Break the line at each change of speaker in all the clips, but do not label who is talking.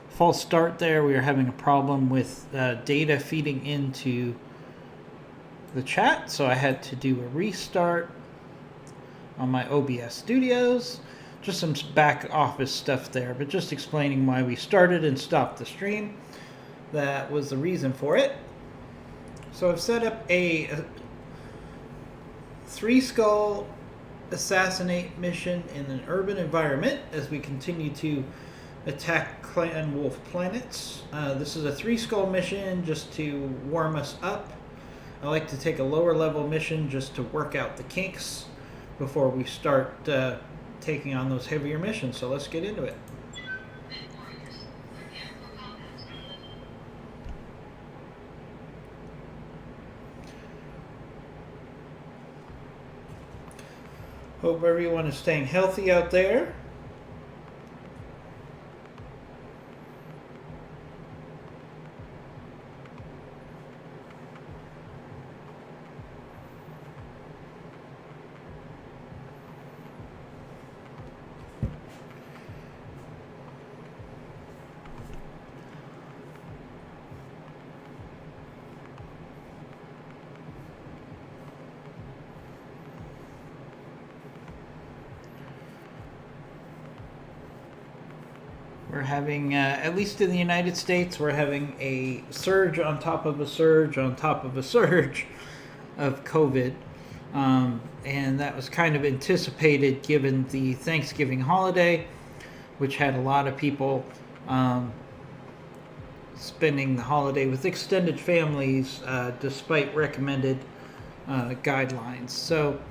False start there. We are having a problem with data feeding into the chat, so I had to do a restart on my OBS Studios. Just some back office stuff there, but just explaining why we started and stopped the stream. That was the reason for it. So I've set up a 3-skull assassinate mission in an urban environment as we continue to attack Clan Wolf planets. This is a 3-skull mission just to warm us up. I like to take a lower level mission just to work out the kinks before we start taking on those heavier missions. So let's get into it. Hope everyone is staying healthy out there. We're having, at least in the United States, we're having a surge on top of a surge on top of a surge of COVID. And that was kind of anticipated given the Thanksgiving holiday, which had a lot of people spending the holiday with extended families despite recommended guidelines. So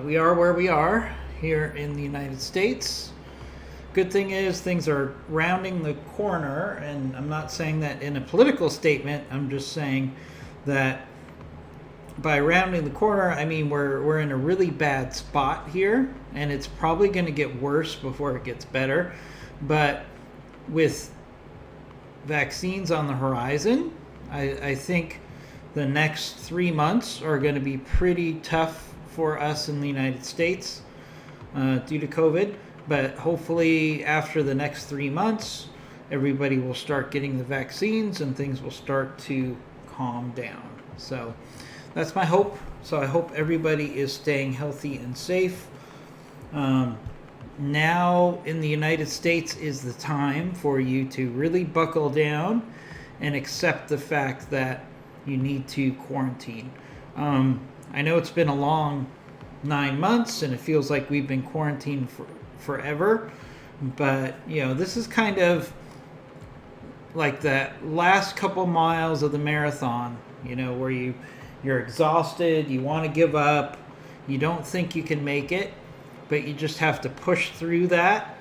we are where we are here in the United States. Good thing is things are rounding the corner, and I'm not saying that in a political statement. I'm just saying that by rounding the corner, I mean we're in a really bad spot here, and it's probably going to get worse before it gets better. But with vaccines on the horizon, I think the next 3 months are going to be pretty tough for us in the United States due to COVID. But hopefully after the next 3 months, everybody will start getting the vaccines and things will start to calm down. So that's my hope. So I hope everybody is staying healthy and safe. Now in the United States is the time for you to really buckle down and accept the fact that you need to quarantine. I know it's been a long 9 months and it feels like we've been quarantined for forever, but this is kind of like that last couple miles of the marathon, where you're exhausted, you want to give up, you don't think you can make it, but you just have to push through that,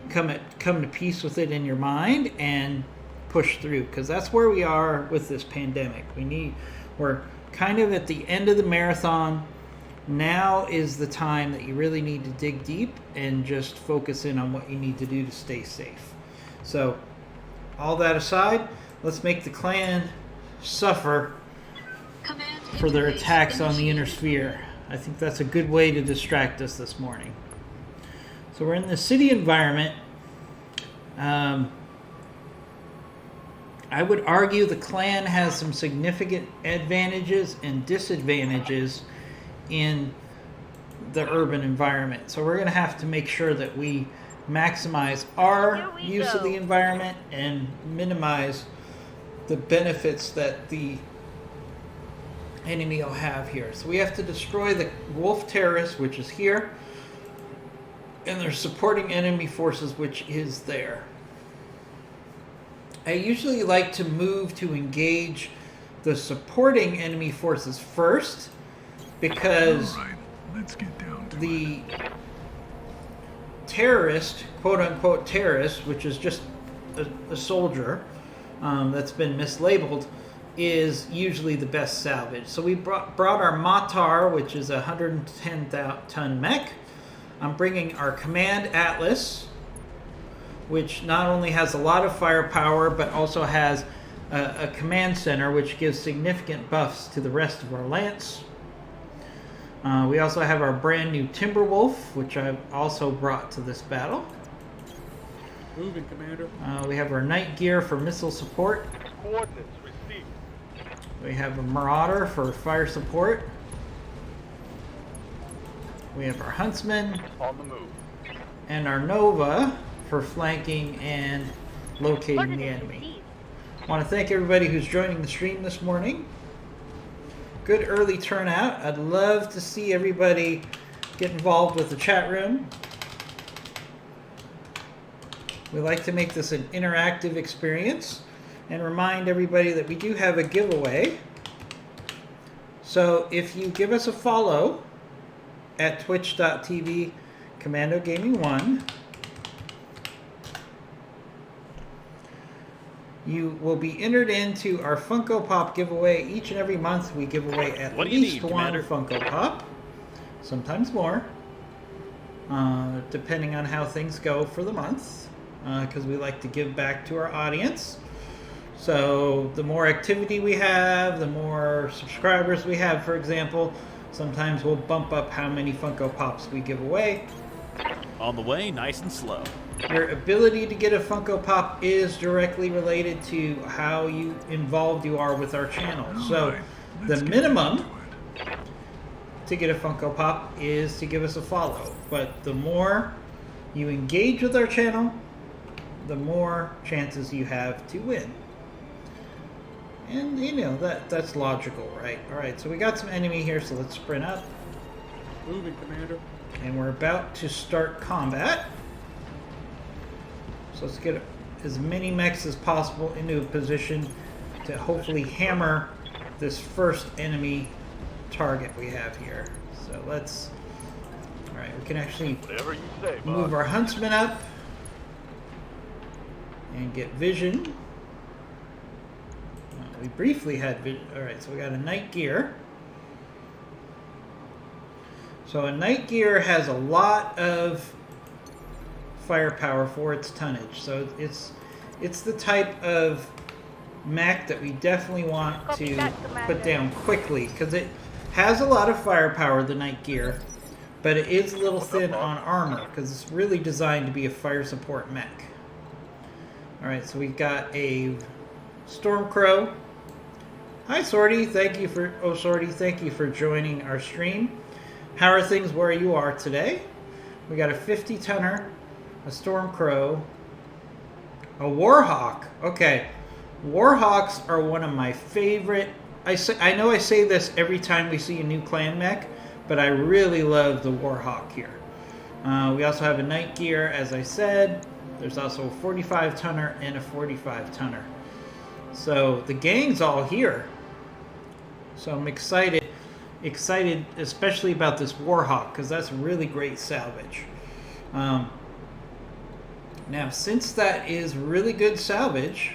come to peace with it in your mind and push through, because that's where we are with this pandemic. We're kind of at the end of the marathon. Now is the time that you really need to dig deep and just focus in on what you need to do to stay safe. So, all that aside, let's make the clan suffer for their attacks on the inner sphere. I think that's a good way to distract us this morning. So we're in the city environment. I would argue the clan has some significant advantages and disadvantages in the urban environment. So we're going to have to make sure that we maximize our use of the environment and minimize the benefits that the enemy will have here. So we have to destroy the wolf terrorists, which is here, and their supporting enemy forces, which is there. I usually like to move to engage the supporting enemy forces first, because
let's get down to
the terrorist, quote-unquote terrorist, which is just a soldier that's been mislabeled, is usually the best salvage. So we brought our Matar, which is a 110-ton mech. I'm bringing our Command Atlas, which not only has a lot of firepower, but also has a command center, which gives significant buffs to the rest of our Lance. We also have our brand new Timberwolf, which I've also brought to this battle.
Moving, Commander.
We have our Night Gear for missile support.
Coordinates received.
We have a Marauder for fire support. We have our Huntsman
On the move.
and our Nova for flanking and locating the enemy. I want to thank everybody who's joining the stream this morning. Good early turnout. I'd love to see everybody get involved with the chat room. We like to make this an interactive experience and remind everybody that we do have a giveaway. So if you give us a follow at twitch.tv Commando Gaming 1, you will be entered into our Funko Pop giveaway. Each and every month we give away at least one Funko Pop, sometimes more, depending on how things go for the month, because we like to give back to our audience. So the more activity we have, the more subscribers we have, for example, sometimes we'll bump up how many Funko Pops we give away.
On the way, nice and slow.
Your ability to get a Funko Pop is directly related to how involved you are with our channel. So the minimum to get a Funko Pop is to give us a follow. But the more you engage with our channel, the more chances you have to win. And you know, that's logical, right? Alright, so we got some enemy here, so let's sprint up.
Moving, Commander.
And we're about to start combat. So let's get as many mechs as possible into a position to hopefully hammer this first enemy target we have here. So let's... Alright, we can actually
Whatever you say, boss.
move our Huntsman up and get vision. We briefly had vision. Alright, so we got a Night Gear. So a Night Gear has a lot of firepower for its tonnage. So it's the type of mech that we definitely want to put down quickly, because it has a lot of firepower, the Night Gear, but it is a little thin on armor because it's really designed to be a fire support mech. Alright, so we've got a Stormcrow. Hi Sorty, thank you for joining our stream. How are things where you are today? We got a 50 tonner, a Stormcrow, a Warhawk. Okay, Warhawks are one of my favorite. I know I say this every time we see a new clan mech, but I really love the Warhawk here. We also have a Night Gear, as I said. There's also a 45 tonner and a 45 tonner. So the gang's all here. So I'm excited especially about this Warhawk, because that's really great salvage. Now, since that is really good salvage,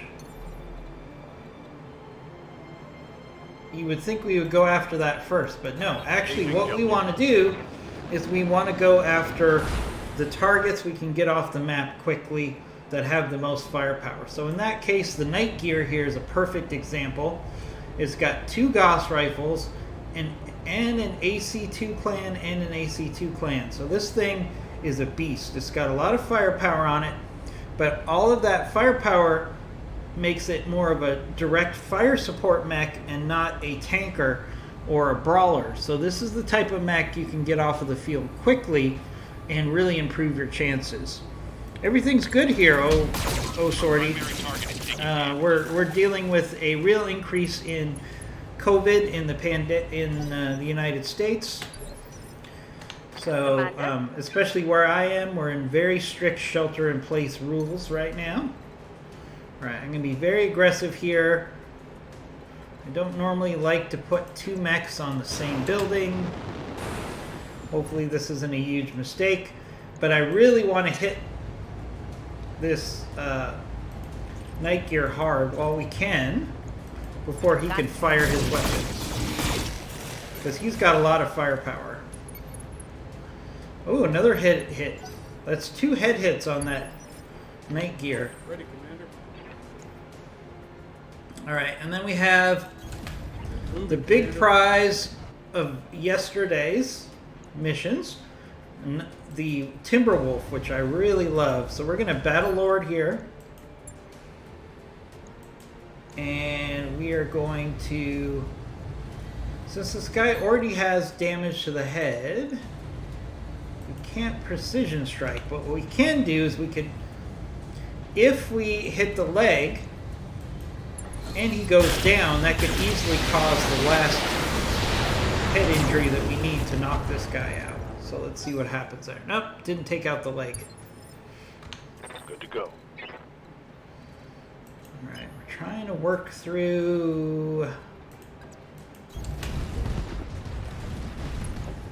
you would think we would go after that first, but no. Actually, what we want to do is we want to go after the targets we can get off the map quickly that have the most firepower. So in that case, the Night Gear here is a perfect example. It's got 2 Gauss rifles and an AC2 clan and an AC2 clan. So this thing is a beast. It's got a lot of firepower on it, but all of that firepower makes it more of a direct fire support mech and not a tanker or a brawler. So this is the type of mech you can get off of the field quickly and really improve your chances. Everything's good here, oh Sorty. We're dealing with a real increase in COVID in the United States. So, especially where I am, we're in very strict shelter-in-place rules right now. All right, I'm going to be very aggressive here. I don't normally like to put 2 mechs on the same building. Hopefully this isn't a huge mistake, but I really want to hit this Night Gear hard while we can before he can fire his weapons, because he's got a lot of firepower. Oh, another head hit. That's 2 head hits on that Night Gear.
Ready, Commander.
Alright, and then we have the big prize of yesterday's missions. the Timberwolf, which I really love. So we're going to Battle Lord here. And we are going to... Since this guy already has damage to the head, we can't precision strike. But what we can do is we could... If we hit the leg and he goes down, that could easily cause the last head injury that we need to knock this guy out. So let's see what happens there. Nope, didn't take out the leg.
Good to go.
Alright, we're trying to work through...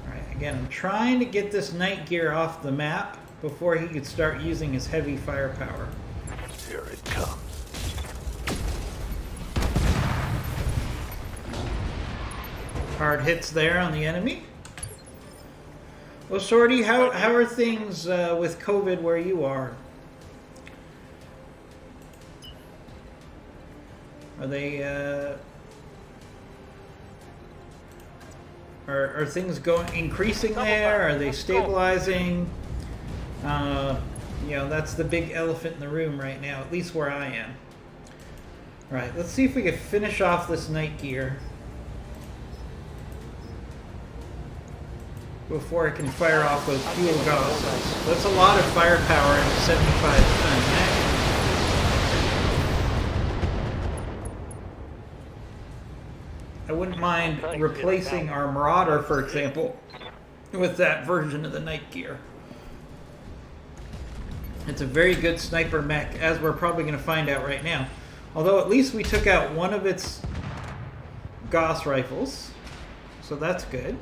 Alright, again, I'm trying to get this Night Gear off the map before he could start using his heavy firepower.
Here it comes.
Hard hits there on the enemy. Well, Shorty, how are things with COVID where you are? Are they are things increasing there? Are they stabilizing? You know, that's the big elephant in the room right now, at least where I am. All right, let's see if we can finish off this Night Gear before it can fire off those fuel gauges. That's a lot of firepower in a 75-ton mag. I wouldn't mind replacing our Marauder, for example, with that version of the Night Gear. It's a very good sniper mech, as we're probably going to find out right now. Although at least we took out one of its Gauss rifles, so that's good.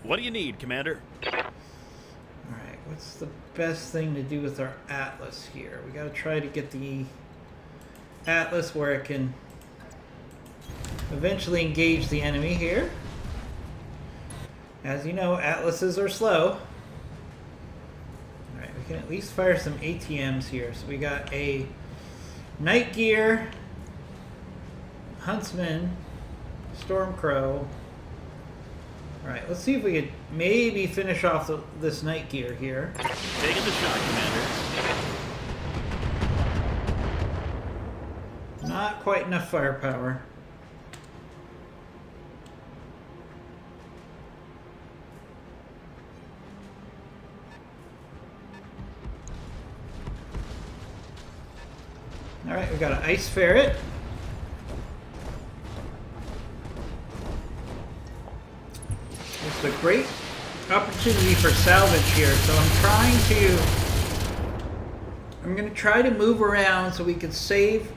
What do you need, Commander?
Alright, what's the best thing to do with our Atlas here? We got to try to get the Atlas where it can eventually engage the enemy here. As you know, Atlases are slow. Alright, we can at least fire some ATMs here. So we got a Night Gear, Huntsman, Stormcrow. Alright, let's see if we could maybe finish off this Night Gear here.
Taking the shot, Commander.
Not quite enough firepower. Alright, we got an Ice Ferret. It's a great opportunity for salvage here, so I'm going to try to move around so we can save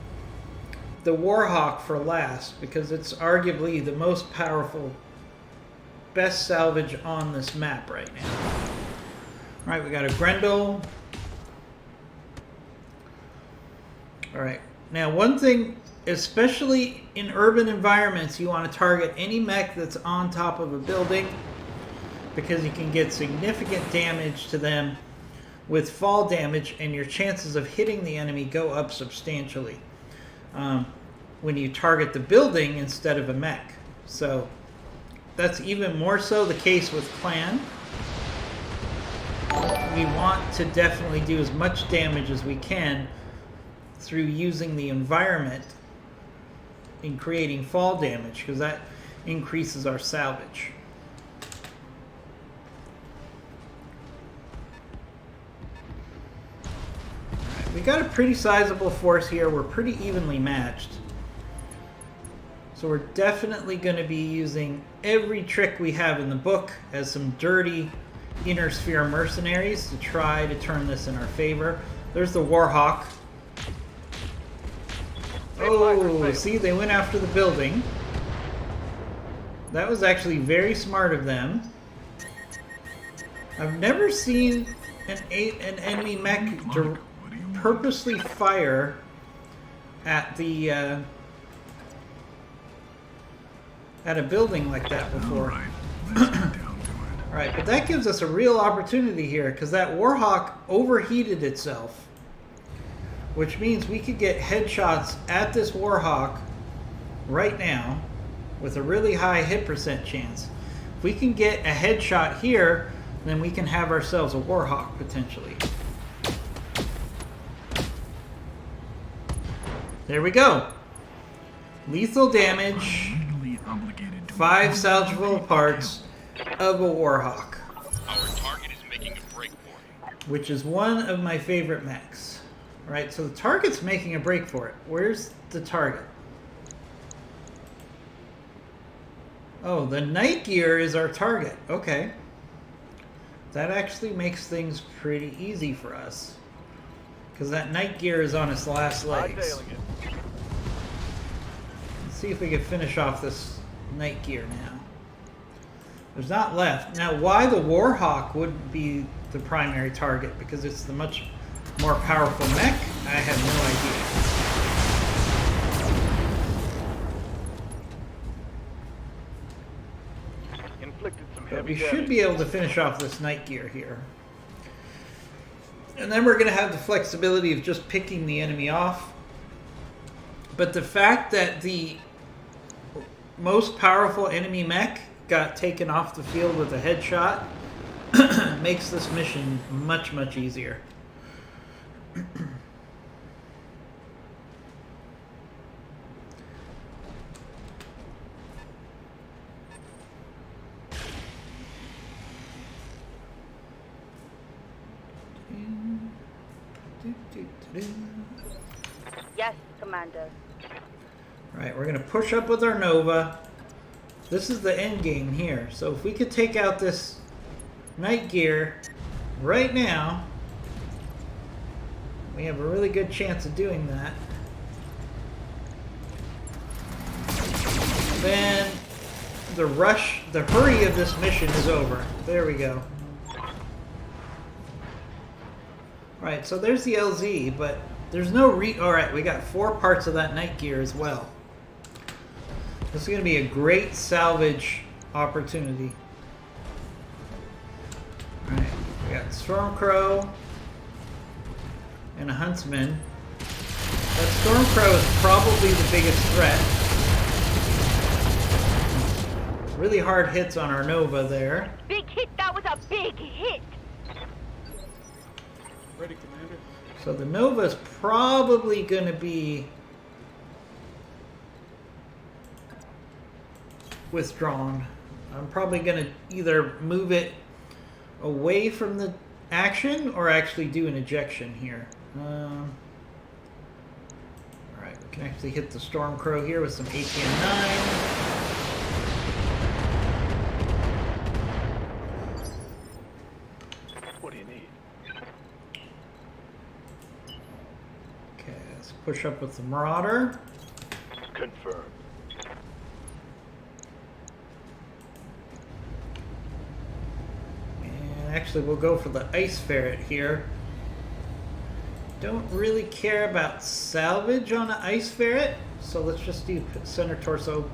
the Warhawk for last, because it's arguably the most powerful, best salvage on this map right now. Alright, we got a Grendel. Alright, now one thing, especially in urban environments, you want to target any mech that's on top of a building, because you can get significant damage to them with fall damage, and your chances of hitting the enemy go up substantially when you target the building instead of a mech. So that's even more so the case with Clan. We want to definitely do as much damage as we can through using the environment in creating fall damage, because that increases our salvage. Right, we got a pretty sizable force here. We're pretty evenly matched. So we're definitely going to be using every trick we have in the book as some dirty inner sphere mercenaries to try to turn this in our favor. There's the Warhawk. Oh, see, they went after the building. That was actually very smart of them. I've never seen an enemy mech purposely fire at the at a building like that before.
Alright, let's get down to it.
Alright, but that gives us a real opportunity here, because that Warhawk overheated itself, which means we could get headshots at this Warhawk right now with a really high hit percent chance. If we can get a headshot here, then we can have ourselves a Warhawk potentially. There we go. Lethal damage,
Legally obligated to
5 salvageable parts of a Warhawk,
Our target is making a break for it.
which is one of my favorite mechs. Right, so the target's making a break for it. Where's the target? Oh, the night gear is our target. Okay. That actually makes things pretty easy for us. Because that night gear is on its last legs.
Hightailing it.
Let's see if we can finish off this night gear now. There's not left. Now, why the Warhawk would be the primary target, because it's the much more powerful mech, I have no idea.
Inflicted some
But
heavy
we
damage.
should be able to finish off this night gear here. And then we're going to have the flexibility of just picking the enemy off. But the fact that the most powerful enemy mech got taken off the field with a headshot makes this mission much, much easier.
Yes, Commander.
Alright, we're going to push up with our Nova. This is the end game here. So if we could take out this night gear right now, we have a really good chance of doing that. Then the hurry of this mission is over. There we go. Alright, so there's the LZ, but there's no alright, we got 4 parts of that night gear as well. This is going to be a great salvage opportunity. Alright, we got Stormcrow and a Huntsman. That Stormcrow is probably the biggest threat. Really hard hits on our Nova there.
Big hit, that was a big hit!
Ready, Commander.
So the Nova's probably going to be withdrawn. I'm probably going to either move it away from the action or actually do an ejection here. Alright, we can actually hit the Stormcrow here with some ATM-9.
What do you need?
Okay, let's push up with the Marauder.
Confirmed.
And actually we'll go for the Ice Ferret here. Don't really care about salvage on an Ice Ferret, so let's just do center torso.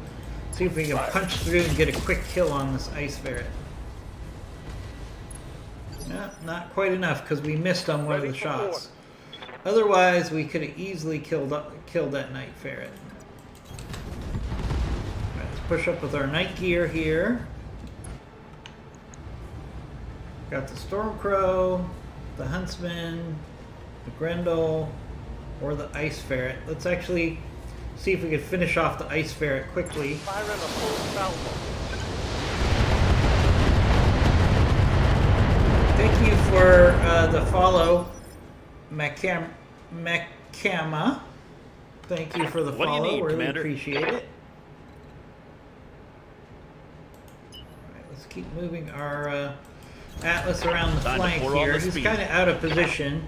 See if we can punch through and get a quick kill on this Ice Ferret. No, not quite enough because we missed on one of the shots. Otherwise, we could have easily killed that Night Ferret. Right, let's push up with our Night Gear here. Got the Stormcrow, the Huntsman, the Grendel, or the Ice Ferret. Let's actually see if we can finish off the Ice Ferret quickly.
Firing a full salvo.
Thank you for the follow, Macama. Thank you for the
What do you
follow.
need,
Really
Commander?
appreciate it. Alright, let's keep moving our Atlas around the
Time to
flank
pour on
here.
the
He's
speed.
kind of out of position,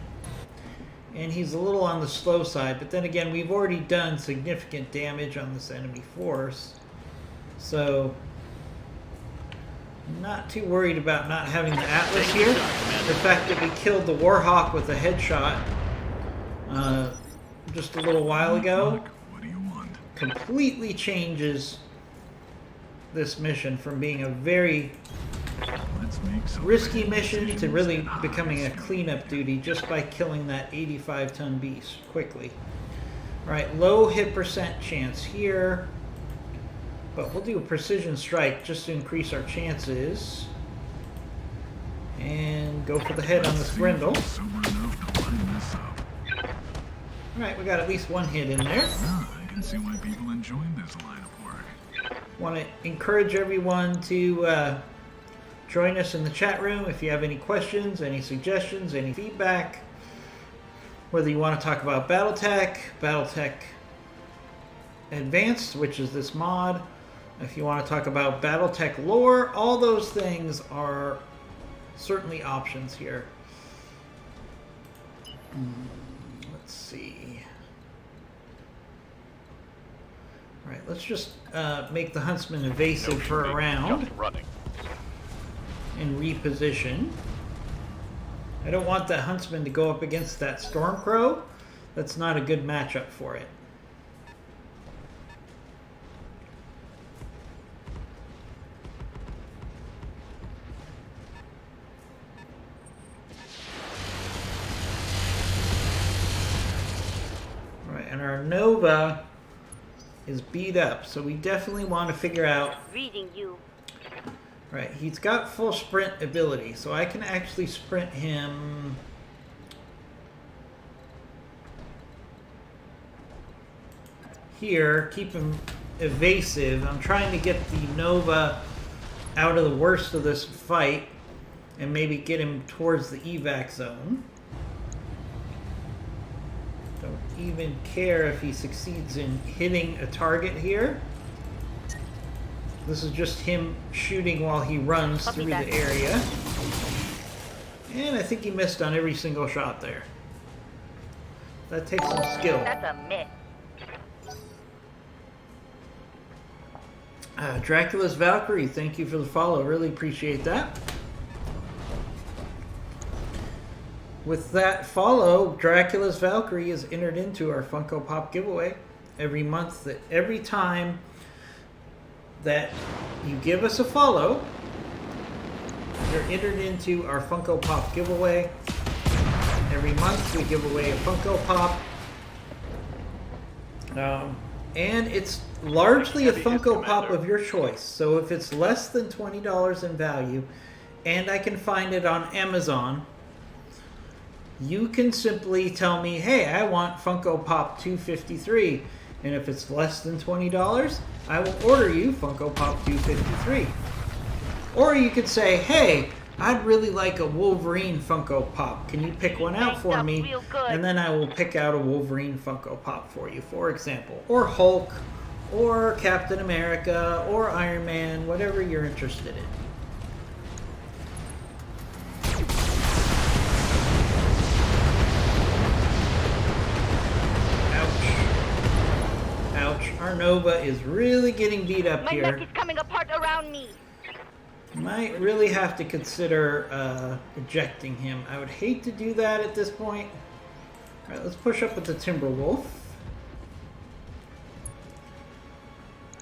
and he's a little on the slow side. But then again, we've already done significant damage on this enemy force, so not too worried about not having the Atlas
Take a
here.
shot, Commander.
The fact that we killed the Warhawk with a headshot just a little while ago
Look, what do you want?
completely changes this mission from being a very
Let's make some
risky
real
mission to
decisions
really
and
becoming a
honest.
cleanup duty just by killing that 85-ton beast quickly. All right, low hit percent chance here. But we'll do a precision strike just to increase our chances. And go for the head on this Grendel.
Sober enough to line this up.
Alright, we got at least one hit in there.
Yeah, I can see why people enjoy this line of work.
Want to encourage everyone to join us in the chat room if you have any questions, any suggestions, any feedback. Whether you want to talk about Battletech Advanced, which is this mod. If you want to talk about Battletech lore, all those things are certainly options here. Let's see. All right, let's just make the Huntsman evasive for a round
Just running.
and reposition. I don't want that Huntsman to go up against that Stormcrow. That's not a good matchup for it. And our Nova is beat up, so we definitely want to figure out.
Reading you.
Right, he's got full sprint ability, so I can actually sprint him. Here, keep him evasive. I'm trying to get the Nova out of the worst of this fight and maybe get him towards the evac zone. Don't even care if he succeeds in hitting a target here. This is just him shooting while he runs through the area. And I think he missed on every single shot there. That takes some skill.
That's a myth.
Dracula's Valkyrie, thank you for the follow. Really appreciate that. With that follow, Dracula's Valkyrie is entered into our Funko Pop giveaway every month. Every time that you give us a follow, you're entered into our Funko Pop giveaway. Every month we give away a Funko Pop. And it's largely a Funko Pop of your choice. So if it's less than $20 in value, and I can find it on Amazon, you can simply tell me, hey, I want Funko Pop 253. And if it's less than $20, I will order you Funko Pop 253. Or you could say, hey, I'd really like a Wolverine Funko Pop. Can you pick one out for me? And then I will pick out a Wolverine Funko Pop for you, for example. Or Hulk, or Captain America, or Iron Man, whatever you're interested in. Ouch. Our Nova is really getting beat up here.
My neck is coming apart around me.
Might really have to consider ejecting him. I would hate to do that at this point. Alright, let's push up with the Timberwolf.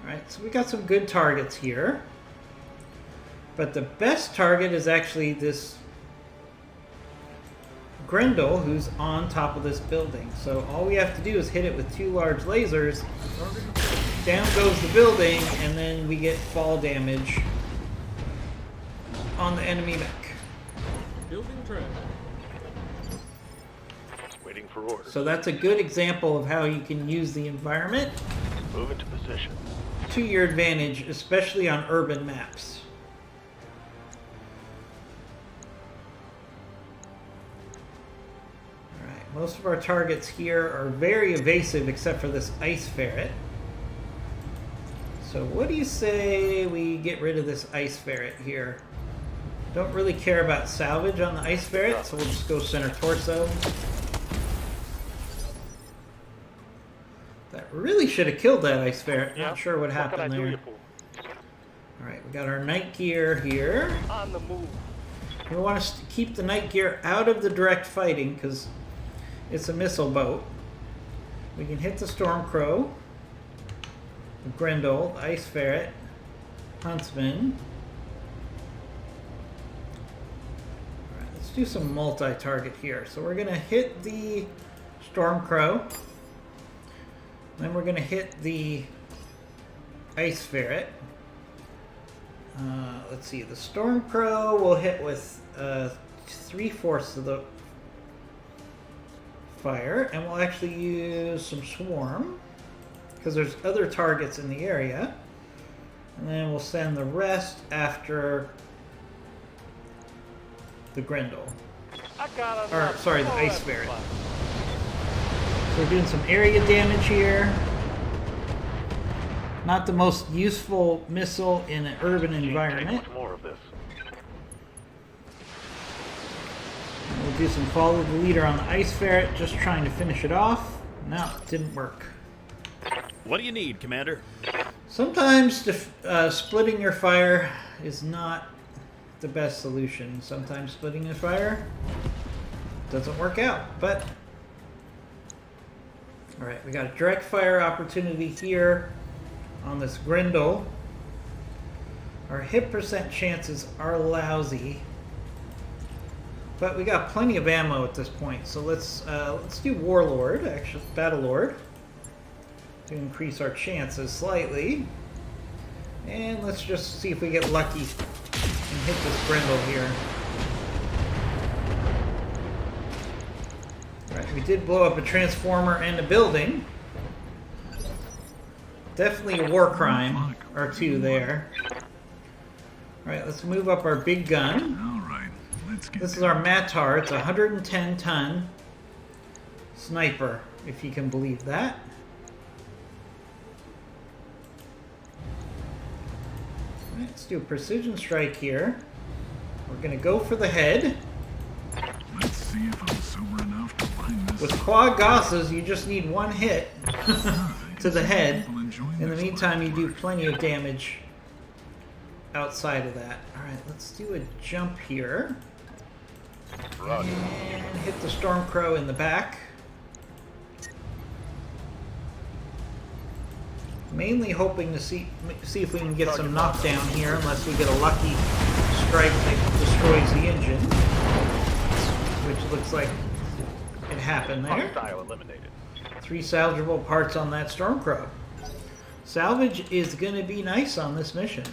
Alright, so we got some good targets here. But the best target is actually this Grendel, who's on top of this building. So all we have to do is hit it with two large lasers. Down goes the building, and then we get fall damage on the enemy mech.
Building trap.
Waiting for orders.
So that's a good example of how you can use the environment
Move into position.
to your advantage, especially on urban maps. Alright, most of our targets here are very evasive except for this ice ferret. So what do you say we get rid of this ice ferret here? Don't really care about salvage on the ice ferret, so we'll just go center torso. That really should have killed that ice ferret. Not sure what happened there. Alright, we got our night gear here.
On the move.
We want to keep the night gear out of the direct fighting because it's a missile boat. We can hit the Stormcrow, the Grendel, the ice ferret, Huntsman. Do some multi-target here. So we're gonna hit the Stormcrow. Then we're gonna hit the ice ferret. Let's see, the storm crow will hit with 3/4 of the fire, and we'll actually use some swarm because there's other targets in the area, and then we'll send the rest after the Grendel. Or sorry, the ice ferret. So we're doing some area damage here. Not the most useful missile in an urban environment.
Much more of this.
We'll do some follow the leader on the ice ferret, just trying to finish it off. No, it didn't work.
What do you need, Commander?
Sometimes splitting your fire is not the best solution. Sometimes splitting your fire doesn't work out, but all right, we got a direct fire opportunity here on this Grendel. Our hit percent chances are lousy, but we got plenty of ammo at this point. So let's do Warlord, actually Battle Lord, to increase our chances slightly. And let's just see if we get lucky and hit this Grendel here. All right, we did blow up a transformer and a building. Definitely a war crime or two there. Alright, let's move up our big gun.
Alright, let's get
This is our Matar. It's a 110-ton sniper, if you can believe that. Alright, let's do a precision strike here. We're going to go for the head.
Let's see if I'm sober enough to find this.
With quad Gauss's, you just need one hit to the head. In the meantime, you do plenty of damage outside of that. Alright, let's do a jump here.
Roger.
And hit the Storm Crow in the back. Mainly hoping to see if we can get some knockdown here, unless we get a lucky strike that destroys the engine. Which looks like it happened there.
Hostile eliminated.
3 salvageable parts on that Storm Crow. Salvage is going to be nice on this mission.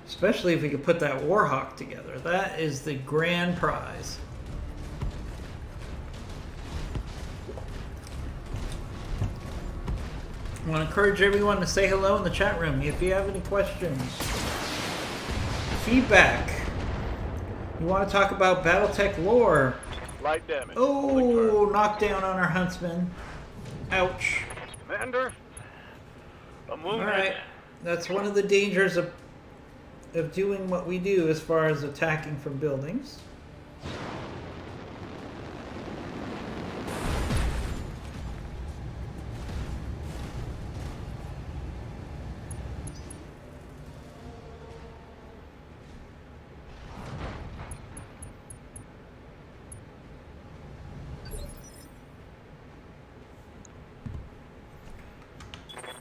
Especially if we could put that Warhawk together. That is the grand prize. I want to encourage everyone to say hello in the chat room if you have any questions. Feedback. You want to talk about Battletech lore?
Light damage.
Oh, knockdown on our huntsman. Ouch.
Commander, I'm wounded.
Alright, that's one of the dangers of doing what we do as far as attacking from buildings.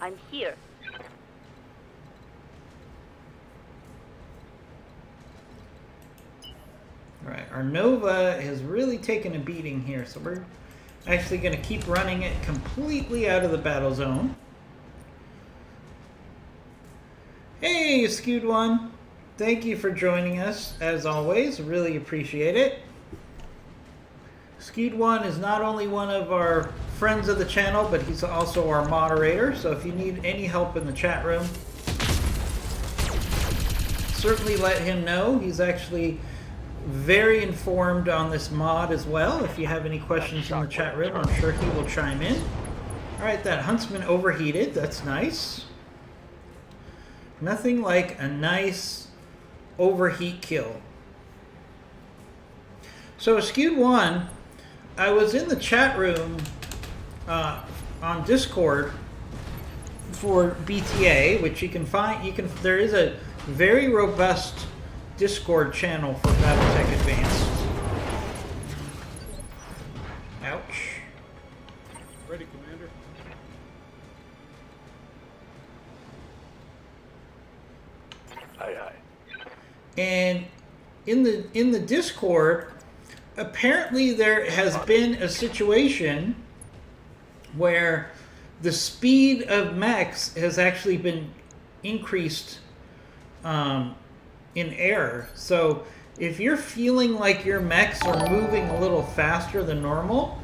I'm here.
Alright, our Nova has really taken a beating here, so we're actually going to keep running it completely out of the battle zone. Hey, Skewed One! Thank you for joining us, as always. Really appreciate it. Skewed One is not only one of our friends of the channel, but he's also our moderator, so if you need any help in the chat room, certainly let him know. He's actually very informed on this mod as well. If you have any questions in the chat room, I'm sure he will chime in. Alright, that Huntsman overheated. That's nice. Nothing like a nice overheat kill. So, Skewed One, I was in the chat room on Discord for BTA, which you can find. There is a very robust Discord channel for Battletech Advanced. Ouch.
Ready, Commander.
Aye, aye.
And in the Discord, apparently there has been a situation where the speed of mechs has actually been increased in error. So if you're feeling like your mechs are moving a little faster than normal,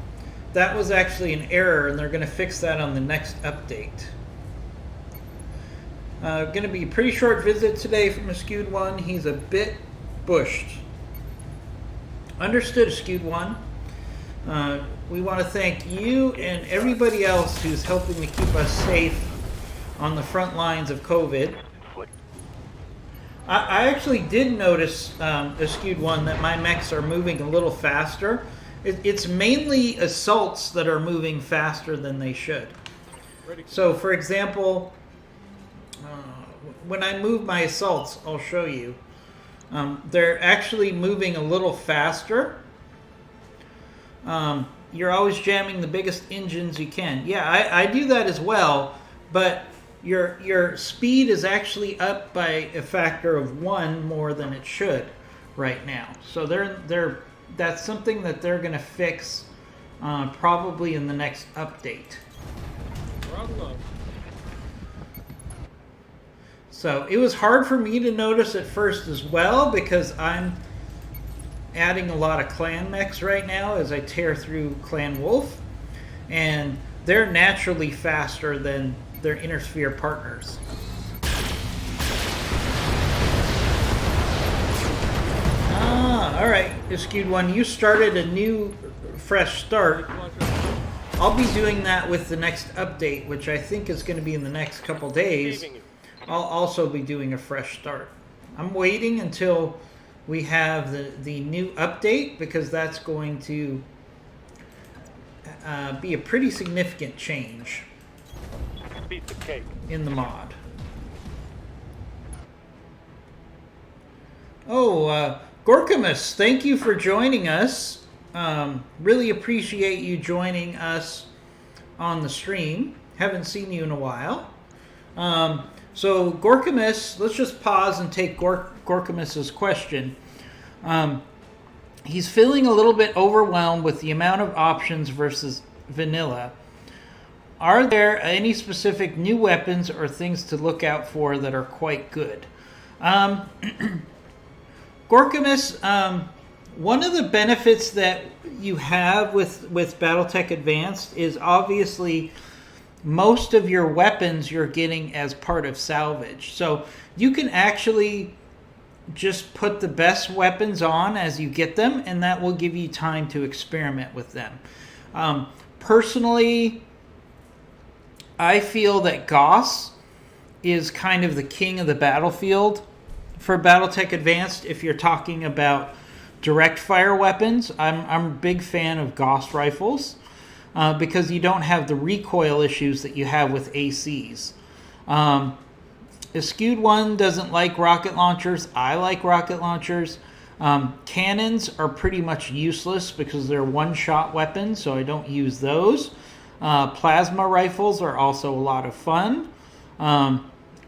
that was actually an error, and they're going to fix that on the next update. Going to be a pretty short visit today from Skewed One. He's a bit bushed. Understood, Skewed One. We want to thank you and everybody else who's helping to keep us safe on the front lines of COVID. I actually did notice, Skewed One, that my mechs are moving a little faster. It's mainly assaults that are moving faster than they should. So, for example, when I move my assaults, I'll show you. They're actually moving a little faster. You're always jamming the biggest engines you can. Yeah, I do that as well, but your speed is actually up by a factor of 1 more than it should right now. So that's something that they're going to fix probably in the next update.
Bravo.
So it was hard for me to notice at first as well, because I'm adding a lot of clan mechs right now as I tear through Clan Wolf, and they're naturally faster than their inner sphere partners. Alright, Skewed One, you started a new fresh start. I'll be doing that with the next update, which I think is going to be in the next couple days. I'll also be doing a fresh start. I'm waiting until we have the new update, because that's going to be a pretty significant change
Piece of cake.
in the mod. Oh, Gorkamus, thank you for joining us. Really appreciate you joining us on the stream. Haven't seen you in a while. So Gorkamus, let's just pause and take Gorkamus's question. He's feeling a little bit overwhelmed with the amount of options versus vanilla. Are there any specific new weapons or things to look out for that are quite good? Gorkamus, one of the benefits that you have with Battletech Advanced is obviously most of your weapons you're getting as part of salvage. So you can actually just put the best weapons on as you get them, and that will give you time to experiment with them. Personally, I feel that Goss is kind of the king of the battlefield for Battletech Advanced. If you're talking about direct fire weapons, I'm a big fan of Goss rifles. Because you don't have the recoil issues that you have with ACs. Skewed One doesn't like rocket launchers. I like rocket launchers. Cannons are pretty much useless because they're one-shot weapons, so I don't use those. Plasma rifles are also a lot of fun.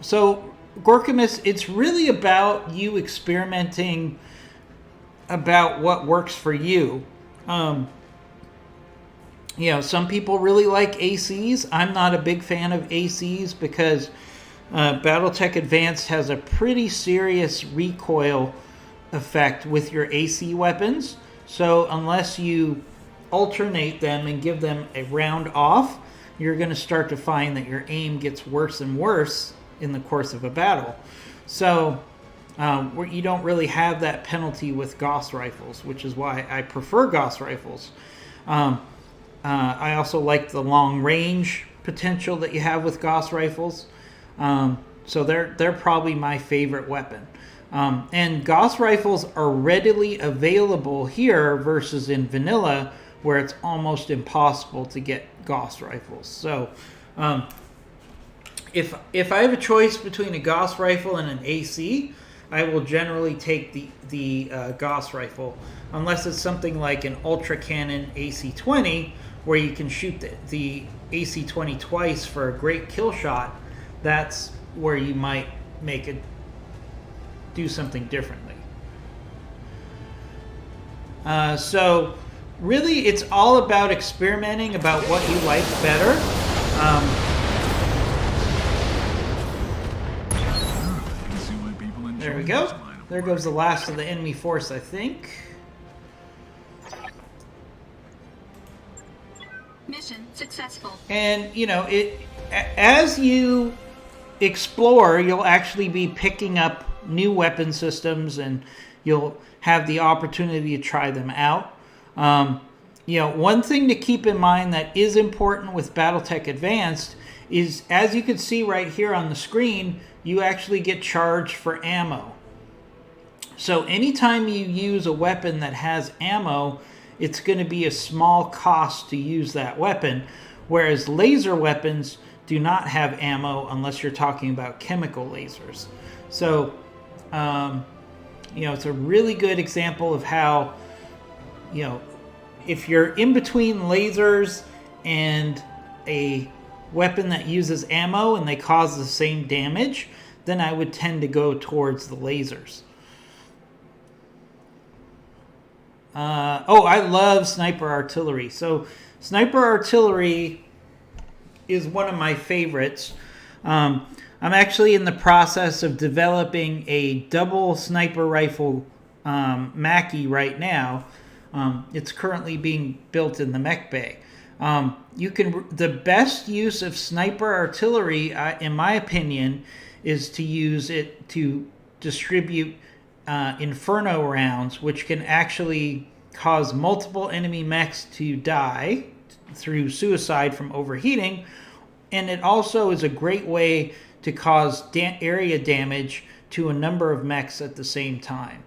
So, Gorkamus, it's really about you experimenting about what works for you. Some people really like ACs. I'm not a big fan of ACs because Battletech Advanced has a pretty serious recoil effect with your AC weapons. So unless you alternate them and give them a round off, you're going to start to find that your aim gets worse and worse in the course of a battle. So you don't really have that penalty with Gauss rifles, which is why I prefer Gauss rifles. I also like the long range potential that you have with Gauss rifles. So they're probably my favorite weapon. And Gauss rifles are readily available here versus in vanilla, where it's almost impossible to get Gauss rifles. So if I have a choice between a Gauss rifle and an AC, I will generally take the Gauss rifle, unless it's something like an Ultra Cannon AC-20, where you can shoot the AC-20 twice for a great kill shot. That's where you might do something differently. So really, it's all about experimenting about what you like better.
I can see why people enjoy
There we
this
go.
line of
There
work.
goes the last of the enemy force, I think.
Mission successful.
And, as you explore, you'll actually be picking up new weapon systems and you'll have the opportunity to try them out. One thing to keep in mind that is important with BattleTech Advanced is, as you can see right here on the screen, you actually get charged for ammo. So anytime you use a weapon that has ammo, it's going to be a small cost to use that weapon, whereas laser weapons do not have ammo unless you're talking about chemical lasers. So, it's a really good example of how, if you're in between lasers and a weapon that uses ammo and they cause the same damage, then I would tend to go towards the lasers. I love sniper artillery. So sniper artillery is one of my favorites. I'm actually in the process of developing a double sniper rifle Mackie right now. It's currently being built in the mech bay. The best use of sniper artillery, in my opinion, is to use it to distribute inferno rounds, which can actually cause multiple enemy mechs to die through suicide from overheating, and it also is a great way to cause area damage to a number of mechs at the same time.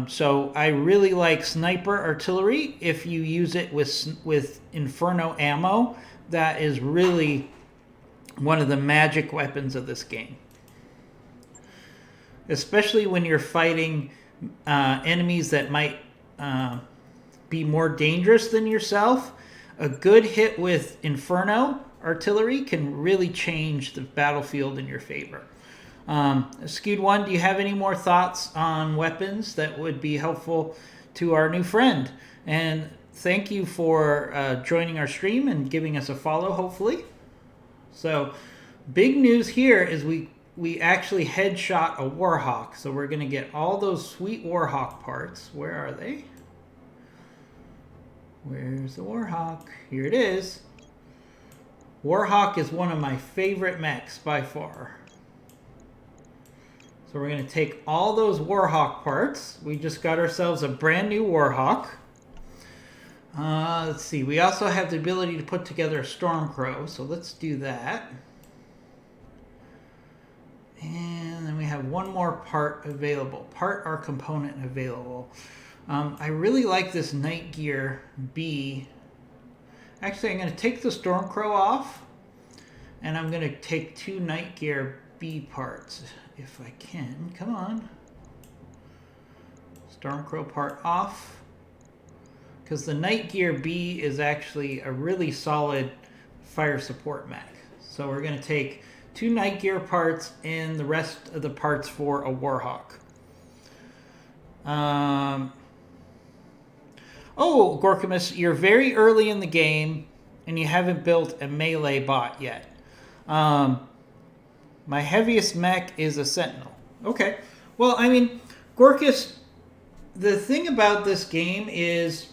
So I really like sniper artillery. If you use it with inferno ammo, that is really one of the magic weapons of this game. Especially when you're fighting enemies that might be more dangerous than yourself. A good hit with Inferno artillery can really change the battlefield in your favor. Skewed One, do you have any more thoughts on weapons that would be helpful to our new friend? And thank you for joining our stream and giving us a follow, hopefully. So, big news here is we actually headshot a Warhawk. So we're going to get all those sweet Warhawk parts. Where are they? Where's the Warhawk? Here it is. Warhawk is one of my favorite mechs by far. So we're going to take all those Warhawk parts. We just got ourselves a brand new Warhawk. Let's see. We also have the ability to put together a Stormcrow. So let's do that. And then we have one more part available. Part or component available. I really like this Night Gear B. Actually, I'm going to take the Stormcrow off. And I'm going to take 2 Night Gear B parts. If I can. Come on. Stormcrow part off. Because the Night Gear B is actually a really solid fire support mech. So we're going to take 2 Night Gear parts and the rest of the parts for a Warhawk. Gorkamus, you're very early in the game and you haven't built a melee bot yet. My heaviest mech is a Sentinel. Okay. Well, I mean, Gorkus, the thing about this game is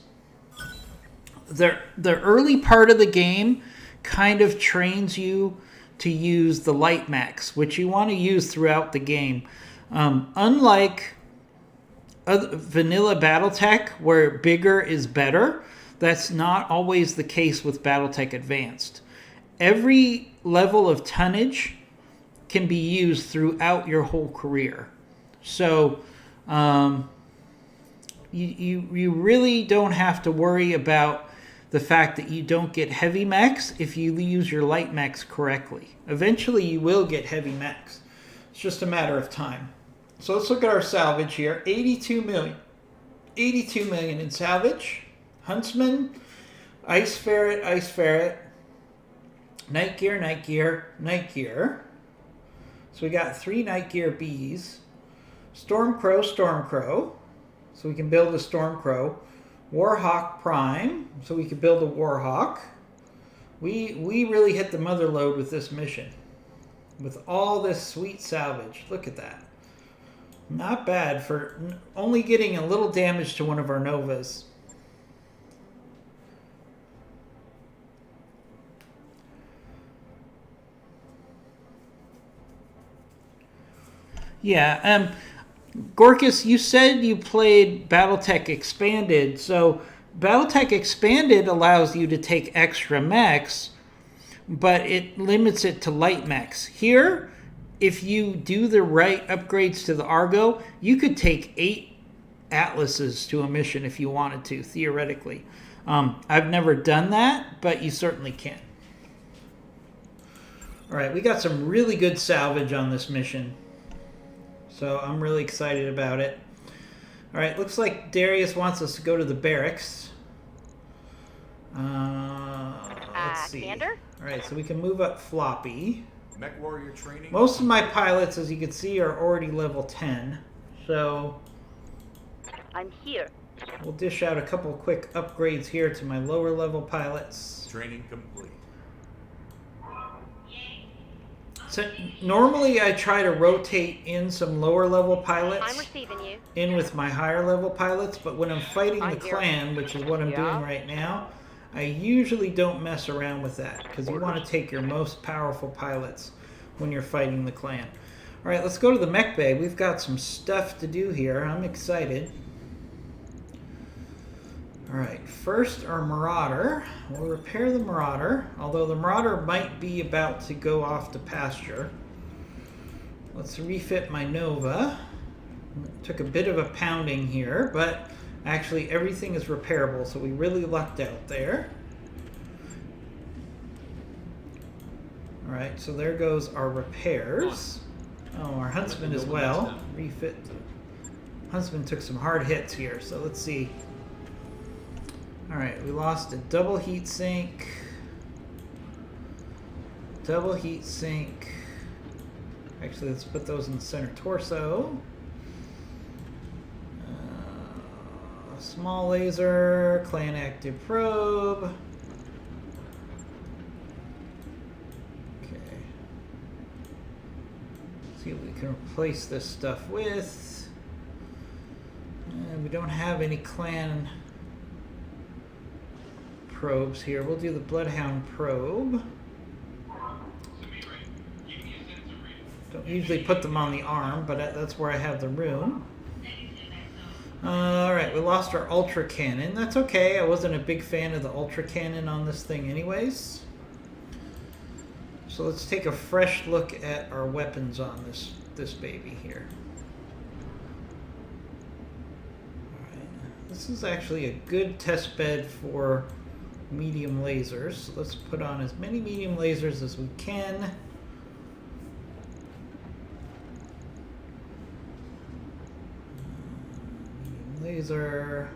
the early part of the game kind of trains you to use the light mechs, which you want to use throughout the game. Unlike vanilla BattleTech, where bigger is better, that's not always the case with BattleTech Advanced. Every level of tonnage can be used throughout your whole career. So you really don't have to worry about the fact that you don't get heavy mechs if you use your light mechs correctly. Eventually you will get heavy mechs. It's just a matter of time. So let's look at our salvage here. 82 million. 82 million in salvage. Huntsman, Ice Ferret, Ice Ferret, Night Gear, Night Gear, Night Gear. So we got 3 Night Gear Bs. Stormcrow, Stormcrow. So we can build a Stormcrow. Warhawk Prime. So we can build a Warhawk. We really hit the mother lode with this mission. With all this sweet salvage. Look at that. Not bad for only getting a little damage to one of our Novas. Yeah, Gorkus, you said you played Battletech Expanded. So Battletech Expanded allows you to take extra mechs, but it limits it to light mechs. Here, if you do the right upgrades to the Argo, you could take 8 Atlases to a mission if you wanted to, theoretically. I've never done that, but you certainly can. All right, we got some really good salvage on this mission. So I'm really excited about it. All right, looks like Darius wants us to go to the barracks. Let's see.
Commander?
All right, so we can move up floppy.
Mech warrior training.
Most of my pilots, as you can see, are already level 10. So
I'm here.
we'll dish out a couple quick upgrades here to my lower level pilots.
Training complete.
So normally I try to rotate in some lower level
I'm
pilots
receiving you.
in with my higher level pilots, but when I'm fighting the
I'm here.
clan, which is what I'm
Yeah.
doing right now, I usually don't mess around with that because you want to take your most powerful pilots when you're fighting the clan. All right, let's go to the mech bay. We've got some stuff to do here. I'm excited. All right, first our Marauder. We'll repair the Marauder, although the Marauder might be about to go off to pasture. Let's refit my Nova. Took a bit of a pounding here, but actually everything is repairable, so we really lucked out there. All right, so there goes our repairs. Oh, our Huntsman as well. Refit. Huntsman took some hard hits here, so let's see. All right, we lost a double heat sink. Double heat sink. Actually, let's put those in the center torso. Small laser, clan active probe. Okay. See what we can replace this stuff with. We don't have any clan probes here. We'll do the Bloodhound probe. Don't usually put them on the arm, but that's where I have the room. Alright, we lost our Ultra Cannon. That's okay. I wasn't a big fan of the Ultra Cannon on this thing anyways. So let's take a fresh look at our weapons on this baby here. Alright, this is actually a good test bed for medium lasers. So let's put on as many medium lasers as we can. Laser.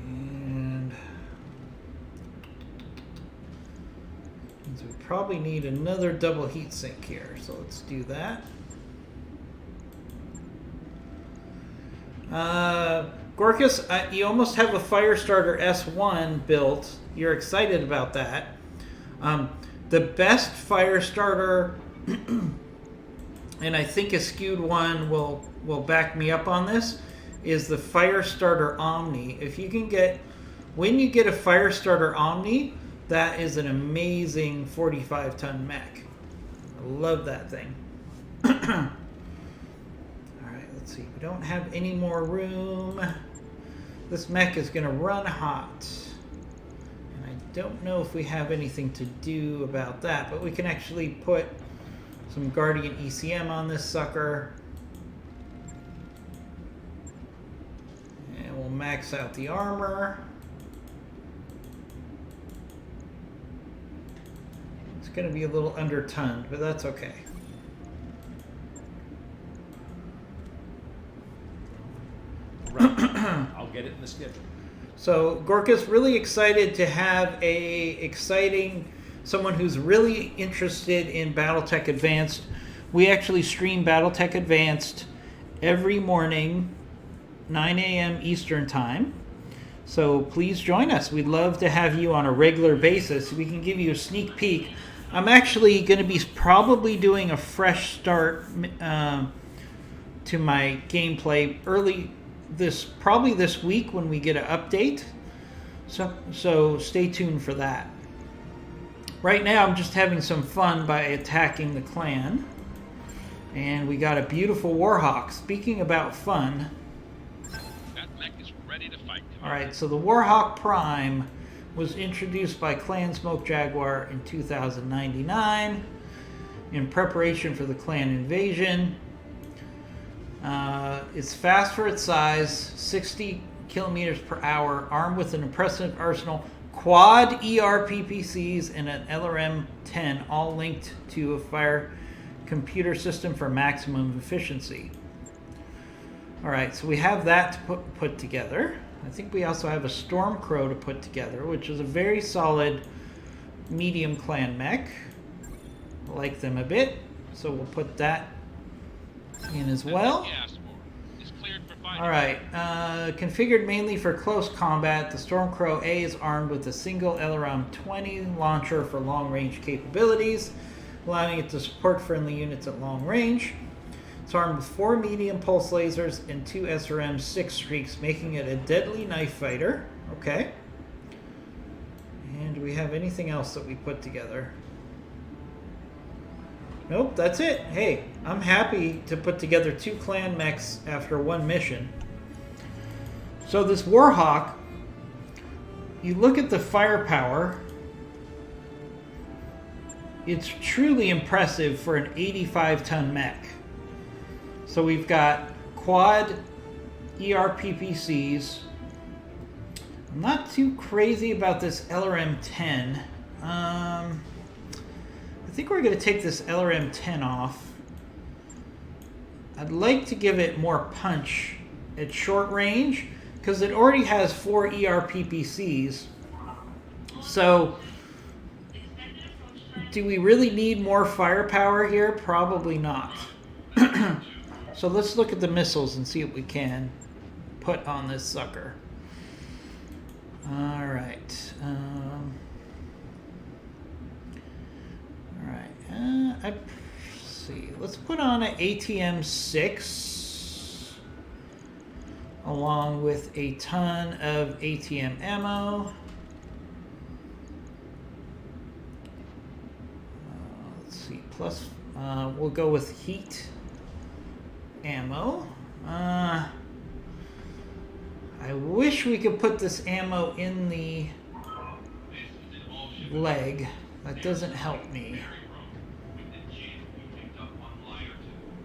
And means we probably need another double heat sink here, so let's do that. Gorkus, you almost have a Firestarter S1 built. You're excited about that. The best Firestarter and I think a skewed one will back me up on this, is the Firestarter Omni. If you can get, when you get a Firestarter Omni, that is an amazing 45-ton mech. I love that thing. Alright, let's see. We don't have any more room. This mech is going to run hot. And I don't know if we have anything to do about that, but we can actually put some Guardian ECM on this sucker. And we'll max out the armor. It's going to be a little under-tonned, but that's okay.
Right. I'll get it in the schedule.
So Gorka's really excited to have someone who's really interested in Battletech Advanced. We actually stream Battletech Advanced every morning, 9 a.m. Eastern Time. So please join us. We'd love to have you on a regular basis. We can give you a sneak peek. I'm actually going to be probably doing a fresh start to my gameplay probably this week when we get an update. So stay tuned for that. Right now I'm just having some fun by attacking the clan. And we got a beautiful Warhawk. Speaking about fun.
That mech is ready to fight.
Alright, so the Warhawk Prime was introduced by Clan Smoke Jaguar in 2099 in preparation for the clan invasion. It's fast for its size, 60 kilometers per hour, armed with an impressive arsenal, quad ERPPCs, and an LRM-10, all linked to a fire computer system for maximum efficiency. Alright, so we have that to put together. I think we also have a Stormcrow to put together, which is a very solid medium clan mech. I like them a bit, so we'll put that in as well. Alright, configured mainly for close combat, the Stormcrow A is armed with a single LRM-20 launcher for long-range capabilities, allowing it to support friendly units at long range. It's armed with 4 medium pulse lasers and 2 SRM-6 streaks, making it a deadly knife fighter. Okay. And do we have anything else that we put together? Nope, that's it. Hey, I'm happy to put together 2 clan mechs after 1 mission. So this Warhawk, you look at the firepower, it's truly impressive for an 85-ton mech. So we've got quad ERPPCs. I'm not too crazy about this LRM-10. I think we're going to take this LRM-10 off. I'd like to give it more punch at short range because it already has 4 ERPPCs. So do we really need more firepower here? Probably not. So let's look at the missiles and see what we can put on this sucker. Alright. Let's see. Let's put on an ATM-6 along with a ton of ATM ammo. Let's see. Plus, we'll go with heat ammo. I wish we could put this ammo in the leg. That doesn't help me.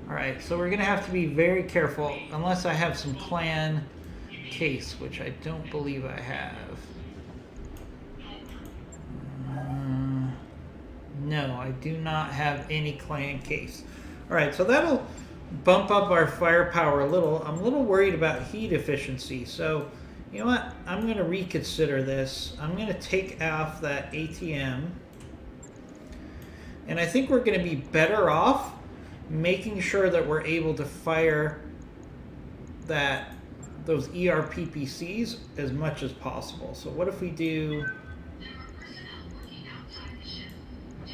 Alright, so we're going to have to be very careful unless I have some clan case, which I don't believe I have. No, I do not have any clan case. Alright, so that'll bump up our firepower a little. I'm a little worried about heat efficiency, so you know what? I'm going to reconsider this. I'm going to take off that ATM, and I think we're going to be better off making sure that we're able to fire those ERPPCs as much as possible. So what if we do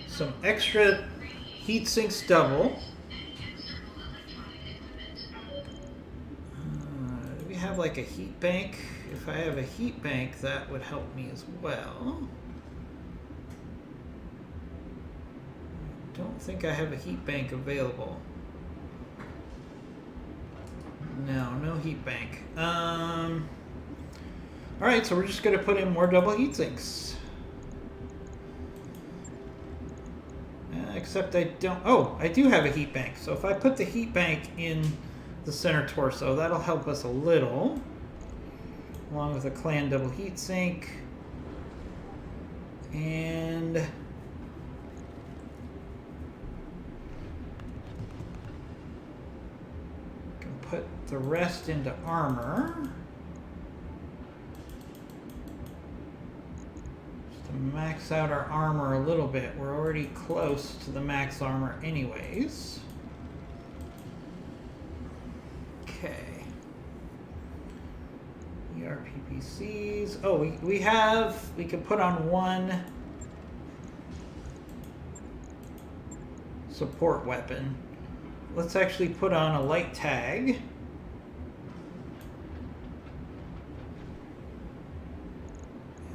some extra heat sinks double? Do we have like a heat bank? If I have a heat bank, that would help me as well. Don't think I have a heat bank available. No heat bank. Alright, so we're just going to put in more double heat sinks. Except I don't... Oh, I do have a heat bank. So if I put the heat bank in the center torso, that'll help us a little. Along with a clan double heat sink. And... put the rest into armor. Just to max out our armor a little bit. We're already close to the max armor anyways. Okay. ERPPCs. Oh, we can put on one support weapon. Let's actually put on a light tag.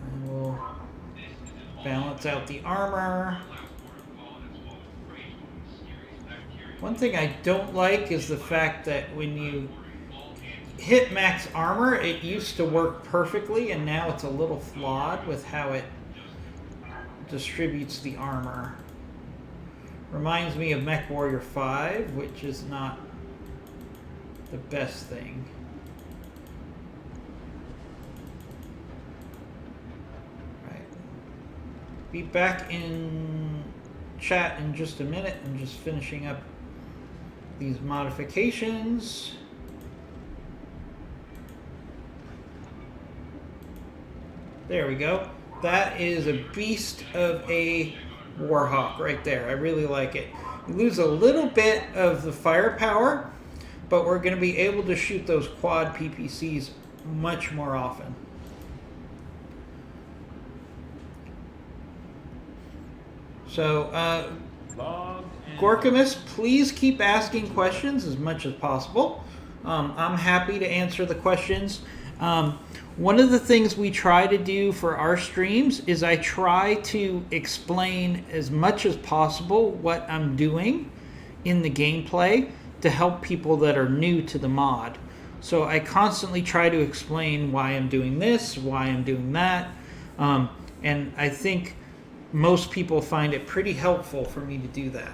And we'll balance out the armor. One thing I don't like is the fact that when you hit max armor, it used to work perfectly, and now it's a little flawed with how it distributes the armor. Reminds me of Mech Warrior 5, which is not the best thing. Right. Be back in chat in just a minute. I'm just finishing up these modifications. There we go. That is a beast of a Warhawk right there. I really like it. You lose a little bit of the firepower, but we're going to be able to shoot those quad PPCs much more often. So, Gorkamus, please keep asking questions as much as possible. I'm happy to answer the questions. One of the things we try to do for our streams is I try to explain as much as possible what I'm doing in the gameplay to help people that are new to the mod. So I constantly try to explain why I'm doing this, why I'm doing that, and I think most people find it pretty helpful for me to do that.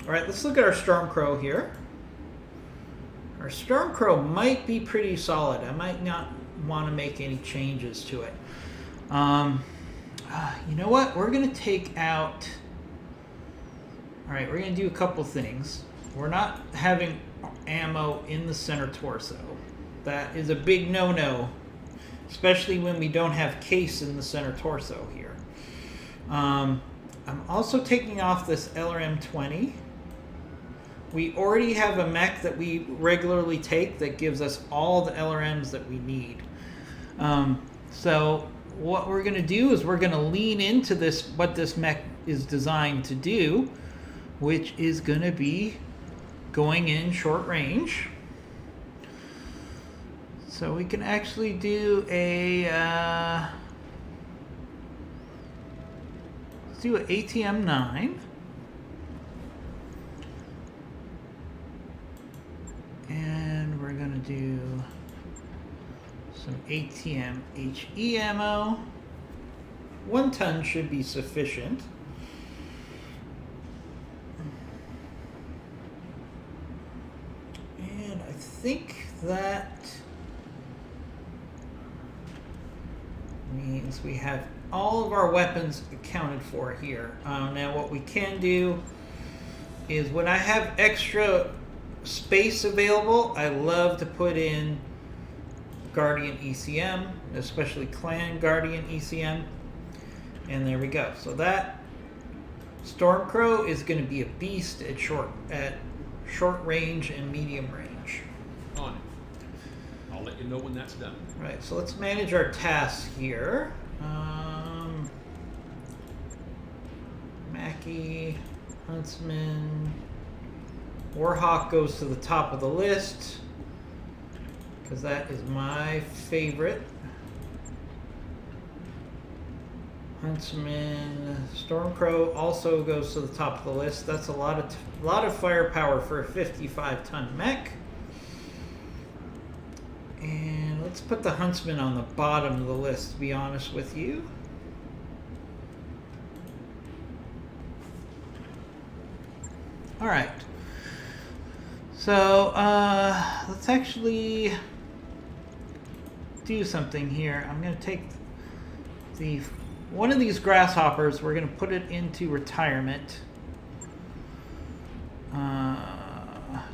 All right, let's look at our Stormcrow here. Our Stormcrow might be pretty solid. I might not want to make any changes to it. You know what? We're going to take out... All right, we're going to do a couple things. We're not having ammo in the center torso. That is a big no-no, especially when we don't have case in the center torso here. I'm also taking off this LRM-20. We already have a mech that we regularly take that gives us all the LRMs that we need. So what we're going to do is we're going to lean into this, what this mech is designed to do, which is going to be going in short range. So we can actually do a let's do an ATM-9. And we're going to do some ATM HE ammo. 1 ton should be sufficient. And I think that means we have all of our weapons accounted for here. Now what we can do is when I have extra space available, I love to put in Guardian ECM, especially Clan Guardian ECM. And there we go. So that Stormcrow is going to be a beast at short range and medium range.
On it. I'll let you know when that's done.
Right, so let's manage our tasks here. Mackie, Huntsman, Warhawk goes to the top of the list because that is my favorite. Huntsman, Stormcrow also goes to the top of the list. That's a lot of firepower for a 55-ton mech. And let's put the Huntsman on the bottom of the list, to be honest with you. All right. So let's actually do something here. I'm going to take one of these grasshoppers. We're going to put it into retirement.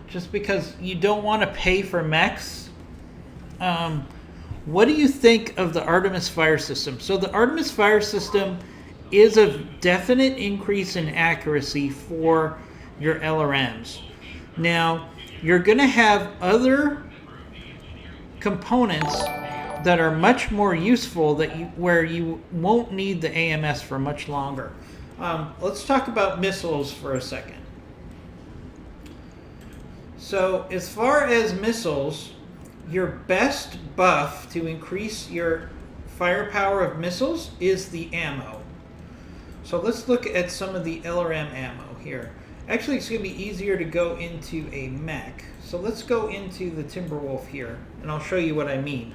Just because you don't want to pay for mechs. What do you think of the Artemis fire system? So the Artemis fire system is a definite increase in accuracy for your LRMs. Now, you're going to have other components that are much more useful where you won't need the AMS for much longer. Let's talk about missiles for a second. So as far as missiles, your best buff to increase your firepower of missiles is the ammo. So let's look at some of the LRM ammo here. Actually, it's going to be easier to go into a mech. So let's go into the Timberwolf here, and I'll show you what I mean.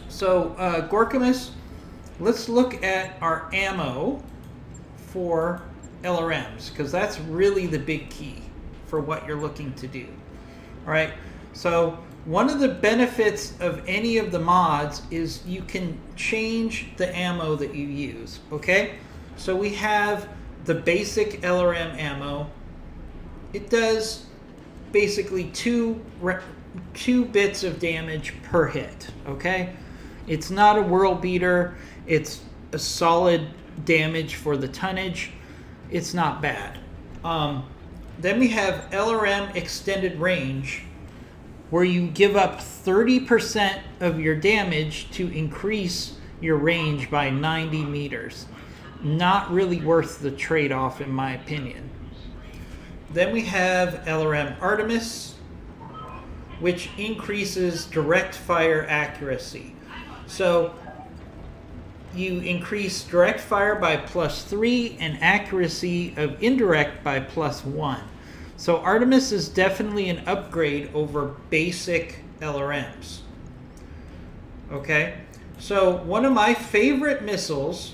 So Gorkamus, let's look at our ammo for LRMs, because that's really the big key for what you're looking to do. All right, so one of the benefits of any of the mods is you can change the ammo that you use, okay? So we have the basic LRM ammo. It does basically two bits of damage per hit, okay? It's not a world beater. It's a solid damage for the tonnage. It's not bad. Then we have LRM extended range, where you give up 30% of your damage to increase your range by 90 meters. Not really worth the trade-off, in my opinion. Then we have LRM Artemis, which increases direct fire accuracy. So you increase direct fire by +3 and accuracy of indirect by +1. So Artemis is definitely an upgrade over basic LRMs. Okay, so one of my favorite missile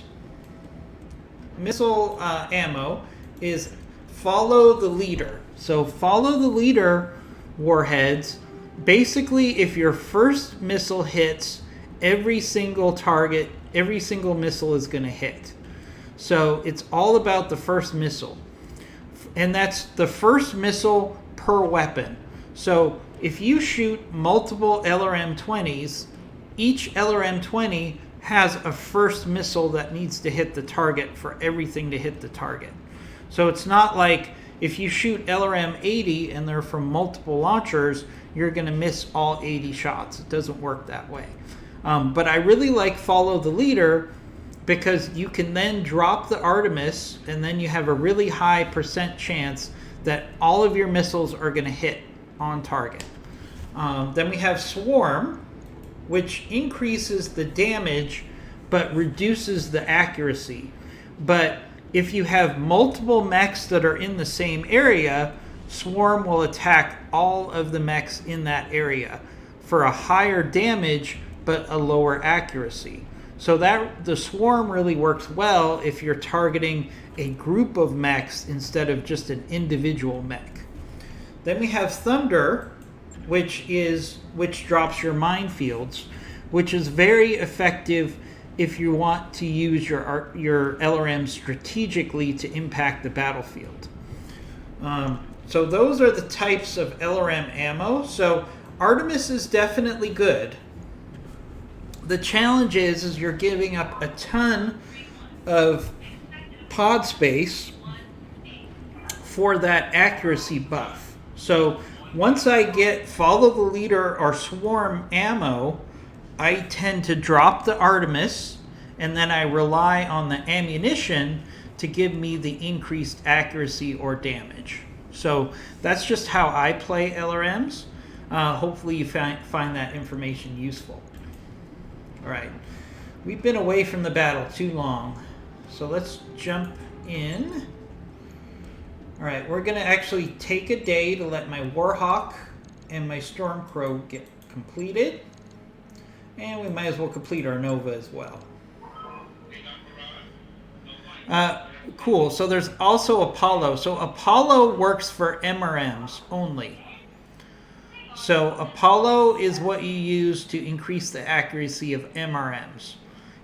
ammo is Follow the Leader. So Follow the Leader warheads, basically if your first missile hits, every single missile is going to hit. So it's all about the first missile. And that's the first missile per weapon. So if you shoot multiple LRM-20s, each LRM-20 has a first missile that needs to hit the target for everything to hit the target. So it's not like if you shoot LRM-80 and they're from multiple launchers, you're going to miss all 80 shots. It doesn't work that way. But I really like Follow the Leader because you can then drop the Artemis and then you have a really high % chance that all of your missiles are going to hit on target. Then we have Swarm, which increases the damage but reduces the accuracy. But if you have multiple mechs that are in the same area, Swarm will attack all of the mechs in that area for a higher damage but a lower accuracy. So that the Swarm really works well if you're targeting a group of mechs instead of just an individual mech. Then we have Thunder, which drops your minefields, which is very effective if you want to use your LRM strategically to impact the battlefield. So those are the types of LRM ammo. So Artemis is definitely good. The challenge is you're giving up a ton of pod space for that accuracy buff. So once I get Follow the Leader or Swarm ammo, I tend to drop the Artemis and then I rely on the ammunition to give me the increased accuracy or damage. So that's just how I play LRMs. Hopefully you find that information useful. All right, we've been away from the battle too long, so let's jump in. All right, we're going to actually take a day to let my Warhawk and my Stormcrow get completed, and we might as well complete our Nova as well. Cool, so there's also Apollo. So Apollo works for MRMs only. So Apollo is what you use to increase the accuracy of MRMs.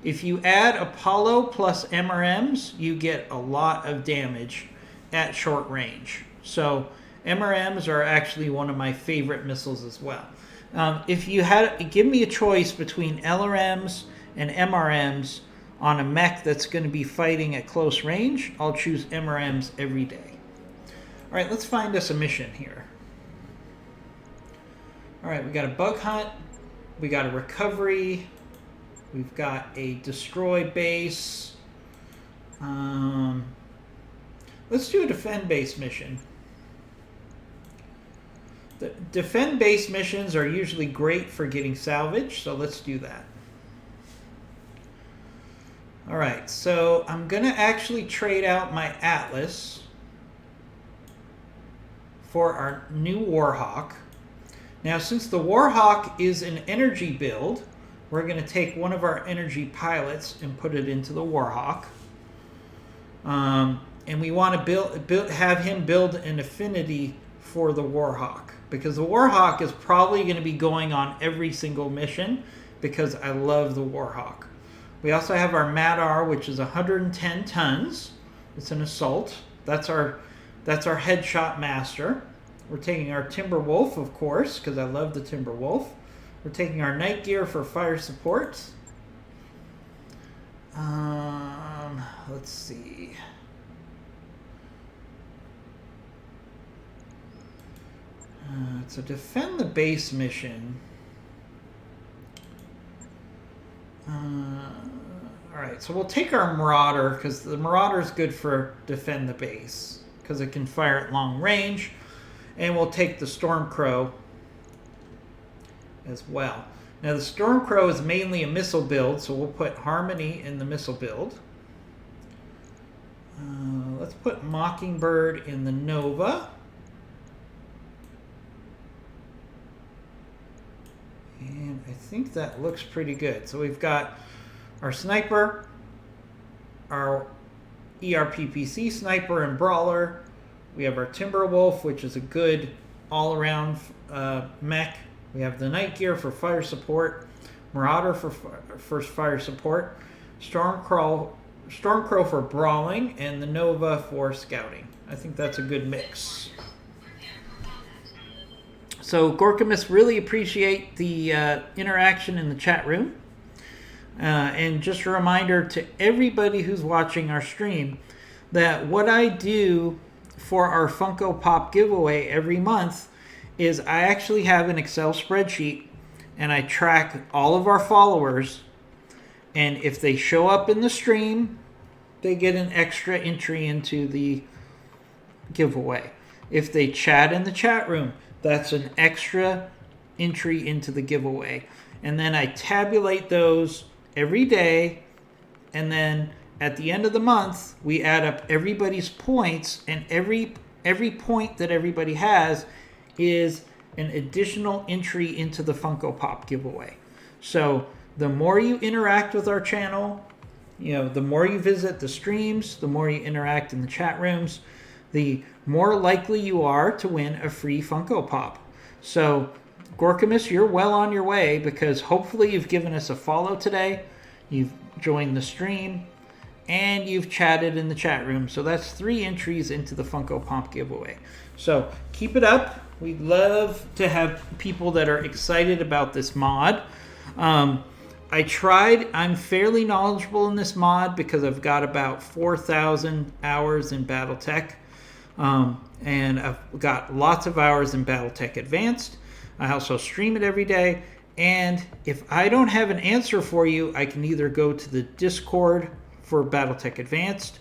If you add Apollo plus MRMs, you get a lot of damage at short range. So MRMs are actually one of my favorite missiles as well. If you had give me a choice between LRMs and MRMs on a mech that's going to be fighting at close range, I'll choose MRMs every day. All right, let's find us a mission here. All right, we got a bug hunt. we got a recovery. We've got a destroy base. Let's do a defend base mission. The defend base missions are usually great for getting salvage, so let's do that. Alright, so I'm going to actually trade out my Atlas for our new Warhawk. Now, since the Warhawk is an energy build, we're going to take one of our energy pilots and put it into the Warhawk. And we want to have him build an affinity for the Warhawk, because the Warhawk is probably going to be going on every single mission because I love the Warhawk. We also have our Madar, which is 110 tons. It's an assault. That's our headshot master. We're taking our Timberwolf, of course, because I love the Timberwolf. We're taking our Night Gear for fire support. Let's see. So defend the base mission. Alright, so we'll take our Marauder, because the Marauder is good for defend the base, because it can fire at long range. And we'll take the Stormcrow as well. Now the Stormcrow is mainly a missile build, so we'll put Harmony in the missile build. Let's put Mockingbird in the Nova. And I think that looks pretty good. So we've got our Sniper, our ERPPC Sniper and Brawler. We have our Timberwolf, which is a good all-around mech. We have the Night Gear for fire support, Marauder for fire support, Stormcrow for brawling, and the Nova for scouting. I think that's a good mix. So Gorkamus, really appreciate the interaction in the chat room. And just a reminder to everybody who's watching our stream that what I do for our Funko Pop giveaway every month is I actually have an Excel spreadsheet and I track all of our followers, and if they show up in the stream, they get an extra entry into the giveaway. If they chat in the chat room, that's an extra entry into the giveaway. And then I tabulate those every day, and then at the end of the month, we add up everybody's points, and every point that everybody has is an additional entry into the Funko Pop giveaway. So the more you interact with our channel, the more you visit the streams, the more you interact in the chat rooms, the more likely you are to win a free Funko Pop. So Gorkamus, you're well on your way, because hopefully you've given us a follow today, you've joined the stream, and you've chatted in the chat room. So that's 3 entries into the Funko Pop giveaway. So keep it up. We'd love to have people that are excited about this mod. I'm fairly knowledgeable in this mod because I've got about 4,000 hours in BattleTech. And I've got lots of hours in BattleTech Advanced. I also stream it every day. And if I don't have an answer for you, I can either go to the Discord for BattleTech Advanced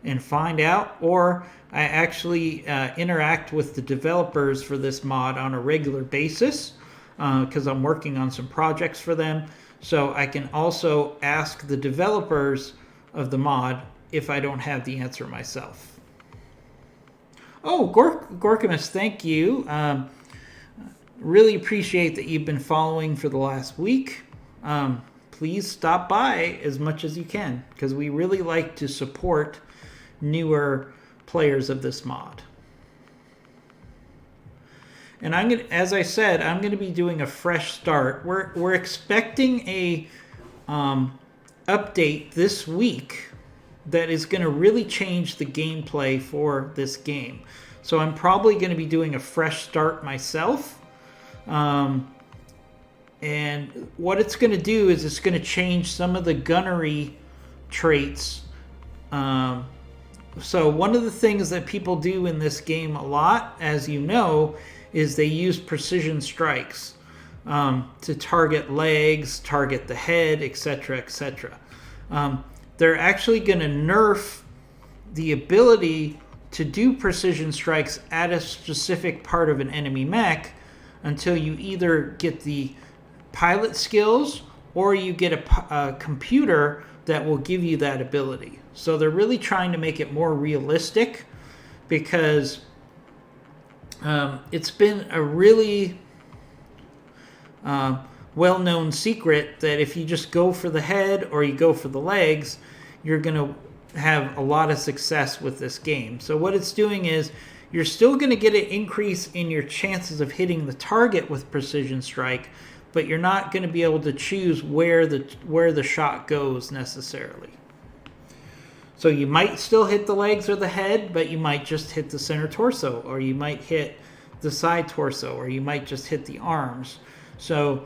and find out, or I actually interact with the developers for this mod on a regular basis because I'm working on some projects for them. So I can also ask the developers of the mod if I don't have the answer myself. Oh, Gorkamus, thank you. Really appreciate that you've been following for the last week. Please stop by as much as you can, because we really like to support newer players of this mod. And as I said, I'm going to be doing a fresh start. We're expecting a update this week that is going to really change the gameplay for this game. So I'm probably going to be doing a fresh start myself. And what it's going to do is it's going to change some of the gunnery traits. So one of the things that people do in this game a lot, as you know, is they use precision strikes. to target legs, target the head, etc., etc. They're actually going to nerf the ability to do precision strikes at a specific part of an enemy mech until you either get the pilot skills or you get a computer that will give you that ability. So they're really trying to make it more realistic, because it's been a really well-known secret that if you just go for the head or you go for the legs, you're going to have a lot of success with this game. So what it's doing is you're still going to get an increase in your chances of hitting the target with precision strike, but you're not going to be able to choose where the shot goes necessarily. So you might still hit the legs or the head, but you might just hit the center torso, or you might hit the side torso, or you might just hit the arms. So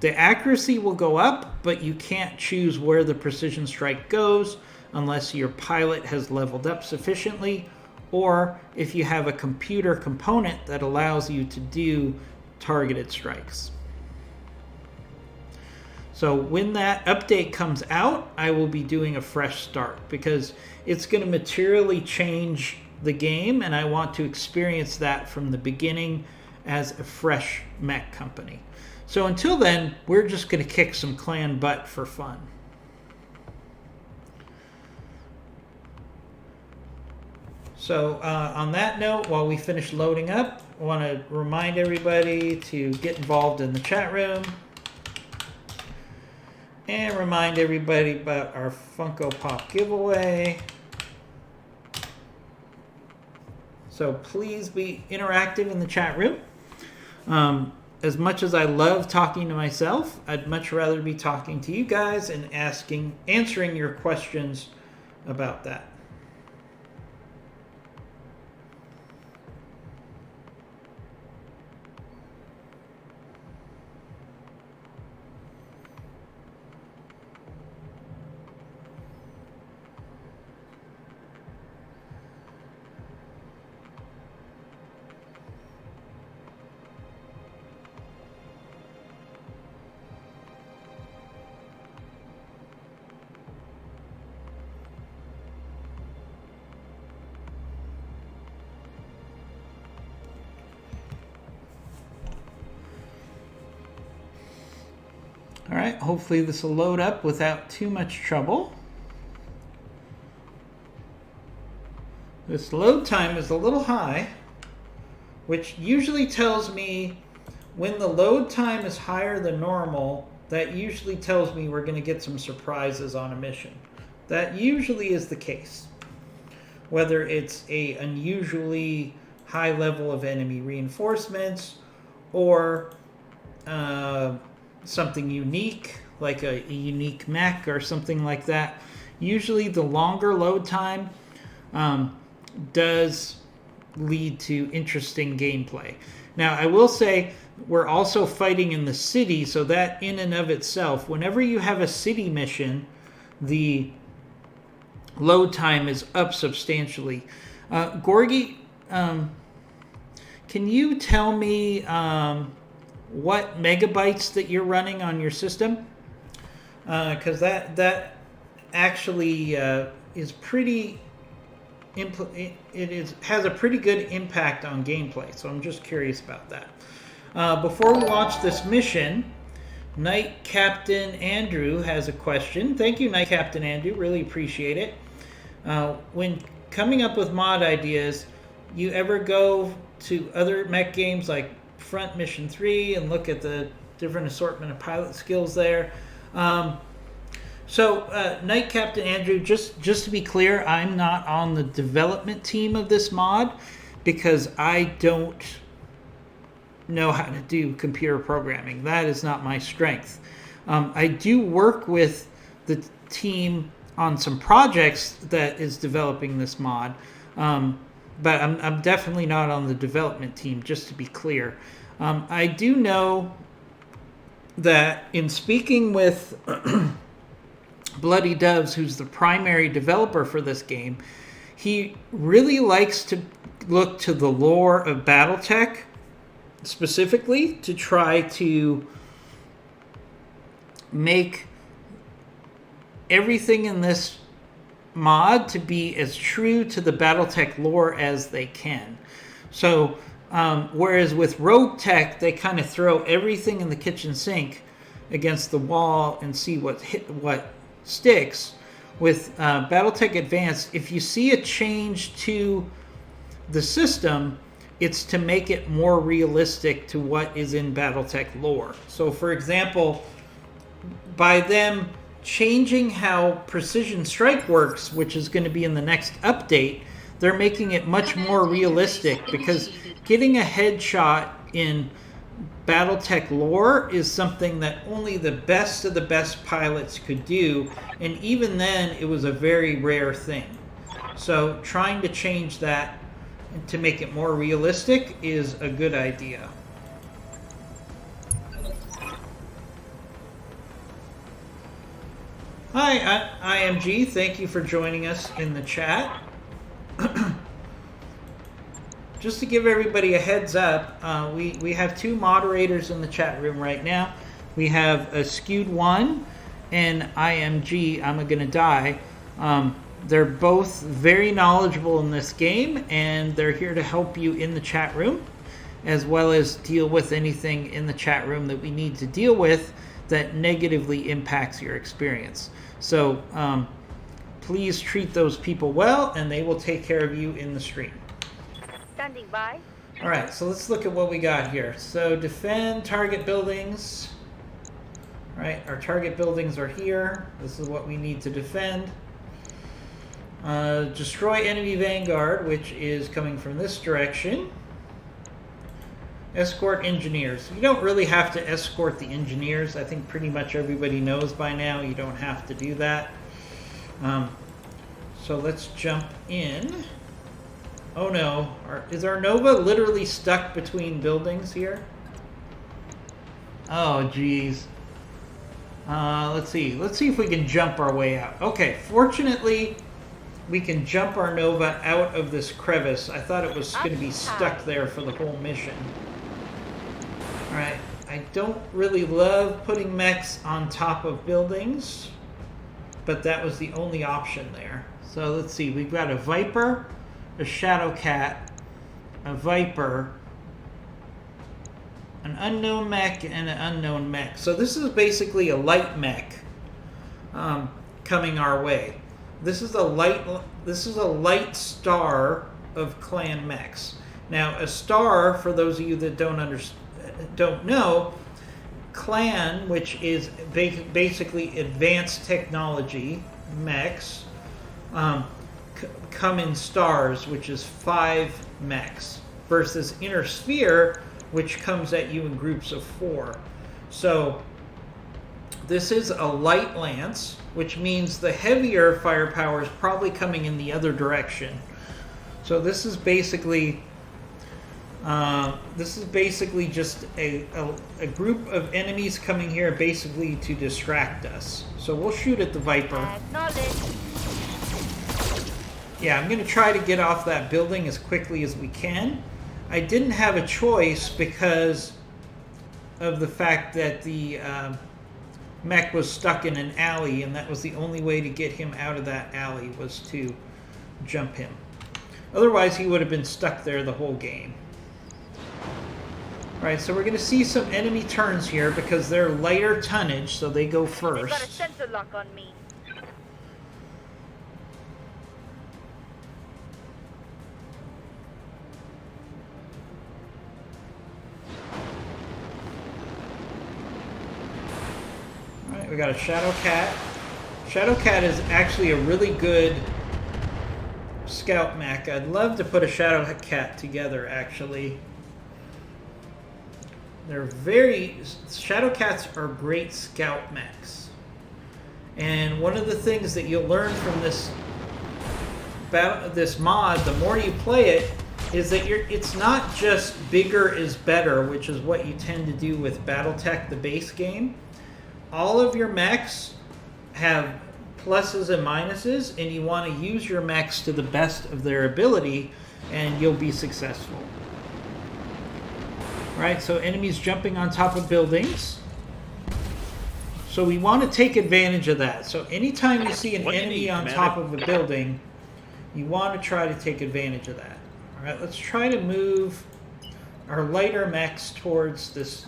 the accuracy will go up, but you can't choose where the precision strike goes unless your pilot has leveled up sufficiently, or if you have a computer component that allows you to do targeted strikes. So when that update comes out, I will be doing a fresh start, because it's going to materially change the game, and I want to experience that from the beginning as a fresh mech company. So until then, we're just going to kick some clan butt for fun. So on that note, while we finish loading up, I want to remind everybody to get involved in the chat room and remind everybody about our Funko Pop giveaway. So please be interactive in the chat room. As much as I love talking to myself, I'd much rather be talking to you guys and answering your questions about that. All right, hopefully this will load up without too much trouble. This load time is a little high, which usually tells me when the load time is higher than normal, that usually tells me we're going to get some surprises on a mission. That usually is the case. Whether it's an unusually high level of enemy reinforcements or something unique, like a unique mech or something like that. Usually the longer load time does lead to interesting gameplay. Now, I will say we're also fighting in the city, so that in and of itself, whenever you have a city mission, the load time is up substantially. Gorgie, can you tell me what megabytes that you're running on your system? Because that actually is pretty. Has a pretty good impact on gameplay. So I'm just curious about that. Before we launch this mission, Knight Captain Andrew has a question. Thank you, Knight Captain Andrew. Really appreciate it. When coming up with mod ideas, you ever go to other mech games like Front Mission 3 and look at the different assortment of pilot skills there? So, Knight Captain Andrew, just to be clear, I'm not on the development team of this mod because I don't know how to do computer programming. That is not my strength. I do work with the team on some projects that is developing this mod, but I'm definitely not on the development team, just to be clear. I do know that in speaking with Bloody Doves, who's the primary developer for this game, he really likes to look to the lore of BattleTech specifically to try to make everything in this mod to be as true to the BattleTech lore as they can. So whereas with Rogue Tech, they kind of throw everything in the kitchen sink against the wall and see what sticks. With BattleTech Advanced, if you see a change to the system, it's to make it more realistic to what is in BattleTech lore. So for example, by them changing how precision strike works, which is going to be in the next update, they're making it much more realistic, because getting a headshot in BattleTech lore is something that only the best of the best pilots could do, and even then it was a very rare thing. So trying to change that to make it more realistic is a good idea. Hi, IMG. Thank you for joining us in the chat. Just to give everybody a heads up, we have two moderators in the chat room right now. We have a Skewed One and IMG, I'm Gonna Die. They're both very knowledgeable in this game, and they're here to help you in the chat room, as well as deal with anything in the chat room that we need to deal with that negatively impacts your experience. So please treat those people well, and they will take care of you in the stream.
Standing by.
All right, so let's look at what we got here. So defend target buildings. All right, our target buildings are here. This is what we need to defend. Destroy enemy vanguard, which is coming from this direction. Escort engineers. You don't really have to escort the engineers. I think pretty much everybody knows by now you don't have to do that. So let's jump in. Oh no, is our Nova literally stuck between buildings here? Oh geez. Let's see if we can jump our way out. Okay, fortunately we can jump our Nova out of this crevice. I thought it was going to be stuck there for the whole mission. Alright, I don't really love putting mechs on top of buildings, but that was the only option there. So let's see, we've got a Viper, a Shadowcat, a Viper, an unknown mech, and an unknown mech. So this is basically a light mech coming our way. This is a light star of clan mechs. Now, a star, for those of you that don't know, clan, which is basically advanced technology mechs, come in stars, which is 5 mechs, versus inner sphere, which comes at you in groups of 4. So this is a light lance, which means the heavier firepower is probably coming in the other direction. So this is basically just a group of enemies coming here basically to distract us. So we'll shoot at the Viper. Yeah, I'm going to try to get off that building as quickly as we can. I didn't have a choice because of the fact that the mech was stuck in an alley, and that was the only way to get him out of that alley was to jump him. Otherwise, he would have been stuck there the whole game. Alright, so we're going to see some enemy turns here because they're lighter tonnage, so they go first.
They got a sensor lock on me.
Alright, we got a Shadowcat. Shadowcat is actually a really good scout mech. I'd love to put a Shadowcat together, actually. Shadowcats are great scout mechs. And one of the things that you'll learn from this mod, the more you play it, is that it's not just bigger is better, which is what you tend to do with BattleTech, the base game. All of your mechs have pluses and minuses, and you want to use your mechs to the best of their ability, and you'll be successful. Right, so enemies jumping on top of buildings. So we want to take advantage of that. So anytime you see an
What do you
enemy
need,
on
Commander?
top of a building, you want to try to take advantage of that. All right, let's try to move our lighter mechs towards this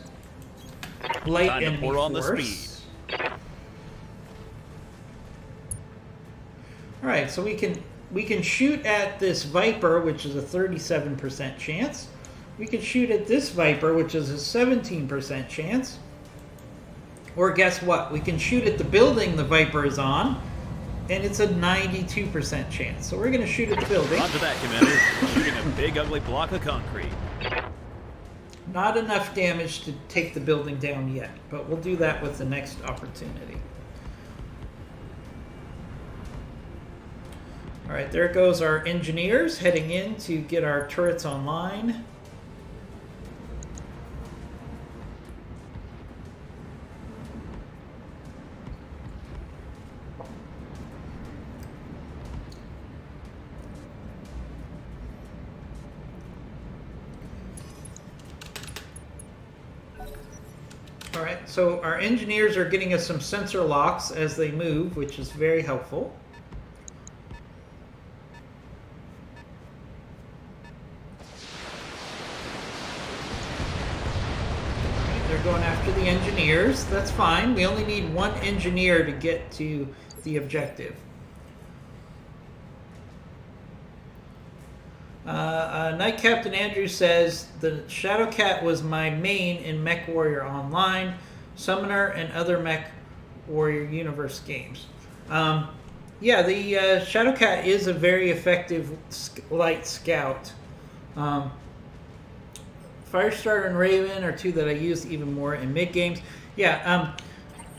light
Time to
enemy
pour on the
force. All right, so we can shoot at this Viper, which is a 37% chance. We can shoot at this Viper, which is a 17% chance. Or guess what? We can shoot at the building the Viper is on, and it's a 92% chance. So we're going to shoot at the building.
Roger that, Commander. Shooting a big ugly block of concrete.
Not enough damage to take the building down yet, but we'll do that with the next opportunity. All right, there goes our engineers heading in to get our turrets online. All right, so our engineers are getting us some sensor locks as they move, which is very helpful. They're going after the engineers. That's fine. We only need one engineer to get to the objective. Knight Captain Andrew says the Shadowcat was my main in Mech Warrior Online, Summoner, and other Mech Warrior Universe games. Yeah, the Shadowcat is a very effective light scout. Firestarter and Raven are two that I use even more in mid games. Yeah,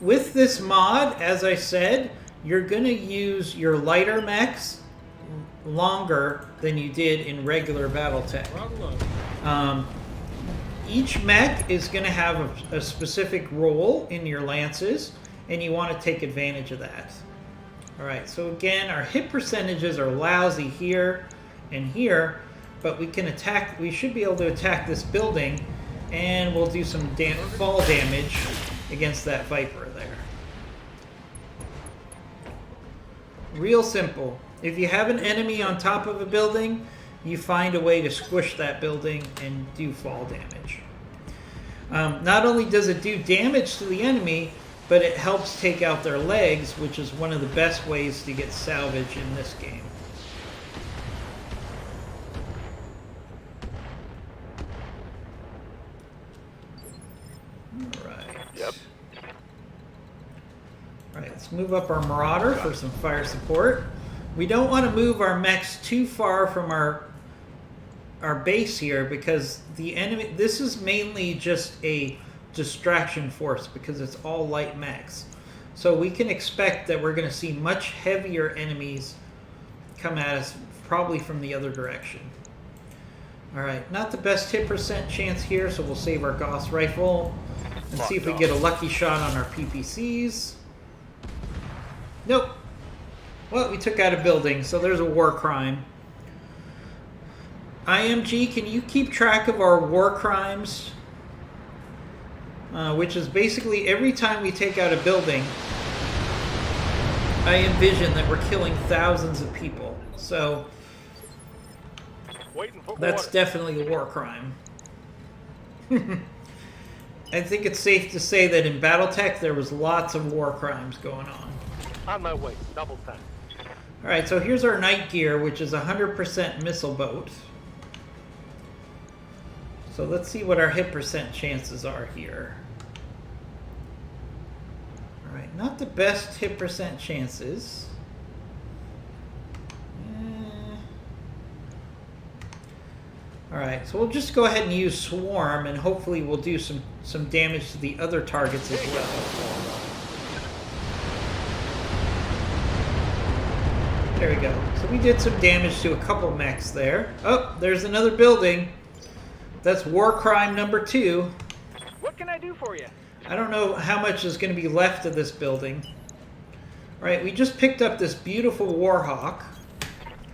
with this mod, as I said, you're going to use your lighter mechs longer than you did in regular Battletech. Each mech is going to have a specific role in your lances, and you want to take advantage of that. Alright, so again, our hit percentages are lousy here and here, but we can attack, we should be able to attack this building, and we'll do some fall damage against that Viper there. Real simple. If you have an enemy on top of a building, you find a way to squish that building and do fall damage. Not only does it do damage to the enemy, but it helps take out their legs, which is one of the best ways to get salvage in this game. Alright.
Yep.
Alright, let's move up our Marauder for some fire support. We don't want to move our mechs too far from our base here, because the enemy, this is mainly just a distraction force because it's all light mechs. So we can expect that we're going to see much heavier enemies come at us, probably from the other direction. Alright, not the best hit percent chance here, so we'll save our Gauss rifle and see if we get a lucky shot on our PPCs. Nope. Well, we took out a building, so there's a war crime. IMG, can you keep track of our war crimes? Which is basically every time we take out a building, I envision that we're killing thousands of people. So
Waiting for
that's
order.
definitely a war crime. I think it's safe to say that in Battletech there was lots of war crimes going on.
On my way. Double time.
Alright, so here's our night gear, which is 100% missile boat. So let's see what our hit percent chances are here. Alright, not the best hit percent chances. Alright, so we'll just go ahead and use Swarm, and hopefully we'll do some damage to the other targets as well. There we go. So we did some damage to a couple mechs there. Oh, there's another building. That's war crime number 2.
What can I do for you?
I don't know how much is going to be left of this building. Alright, we just picked up this beautiful Warhawk.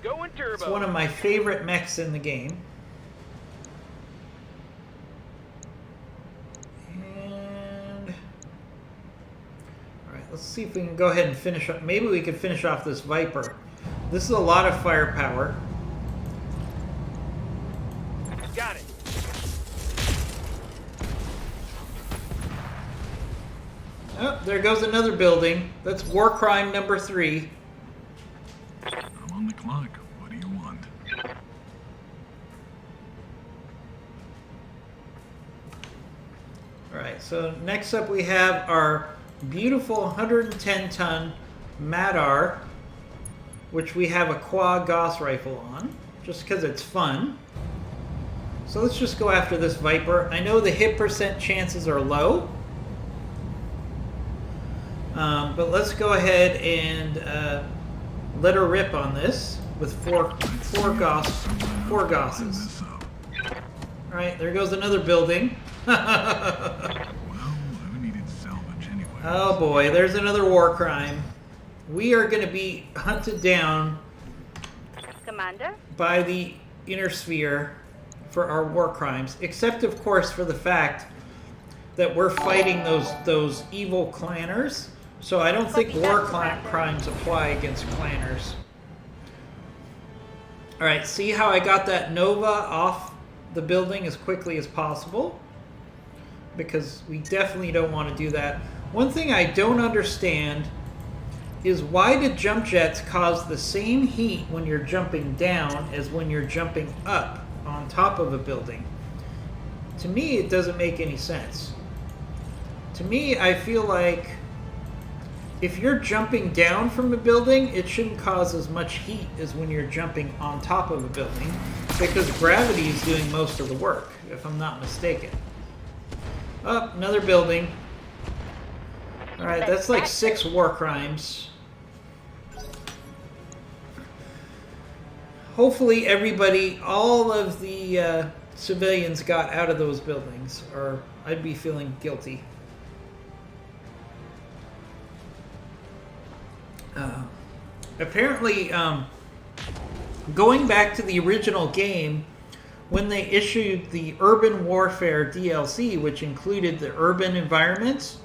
Going turbo.
It's one of my favorite mechs in the game. And let's see if we can go ahead and finish up. Maybe we can finish off this Viper. This is a lot of firepower.
Got it.
Oh, there goes another building. That's war crime number 3.
I'm on the clock. What do you want?
Alright, so next up we have our beautiful 110-ton Madar, which we have a quad Gauss rifle on, just because it's fun. So let's just go after this Viper. I know the hit percent chances are low, but let's go ahead and let her rip on this with four Gausses.
This up.
All right, there goes another building.
Well, who needed salvage anyway?
Oh boy, there's another war crime. We are going to be hunted down
Commander?
by the Inner Sphere for our war crimes, except of course for the fact that we're fighting those evil clanners. So I don't think war crimes apply against clanners. All right, see how I got that Nova off the building as quickly as possible? Because we definitely don't want to do that. One thing I don't understand is why do jump jets cause the same heat when you're jumping down as when you're jumping up on top of a building? To me, it doesn't make any sense. To me, I feel like if you're jumping down from a building, it shouldn't cause as much heat as when you're jumping on top of a building, because gravity is doing most of the work, if I'm not mistaken. Oh, another building. Alright, that's like 6 war crimes. Hopefully everybody, all of the civilians got out of those buildings, or I'd be feeling guilty. Apparently, going back to the original game, when they issued the Urban Warfare DLC, which included the urban environments,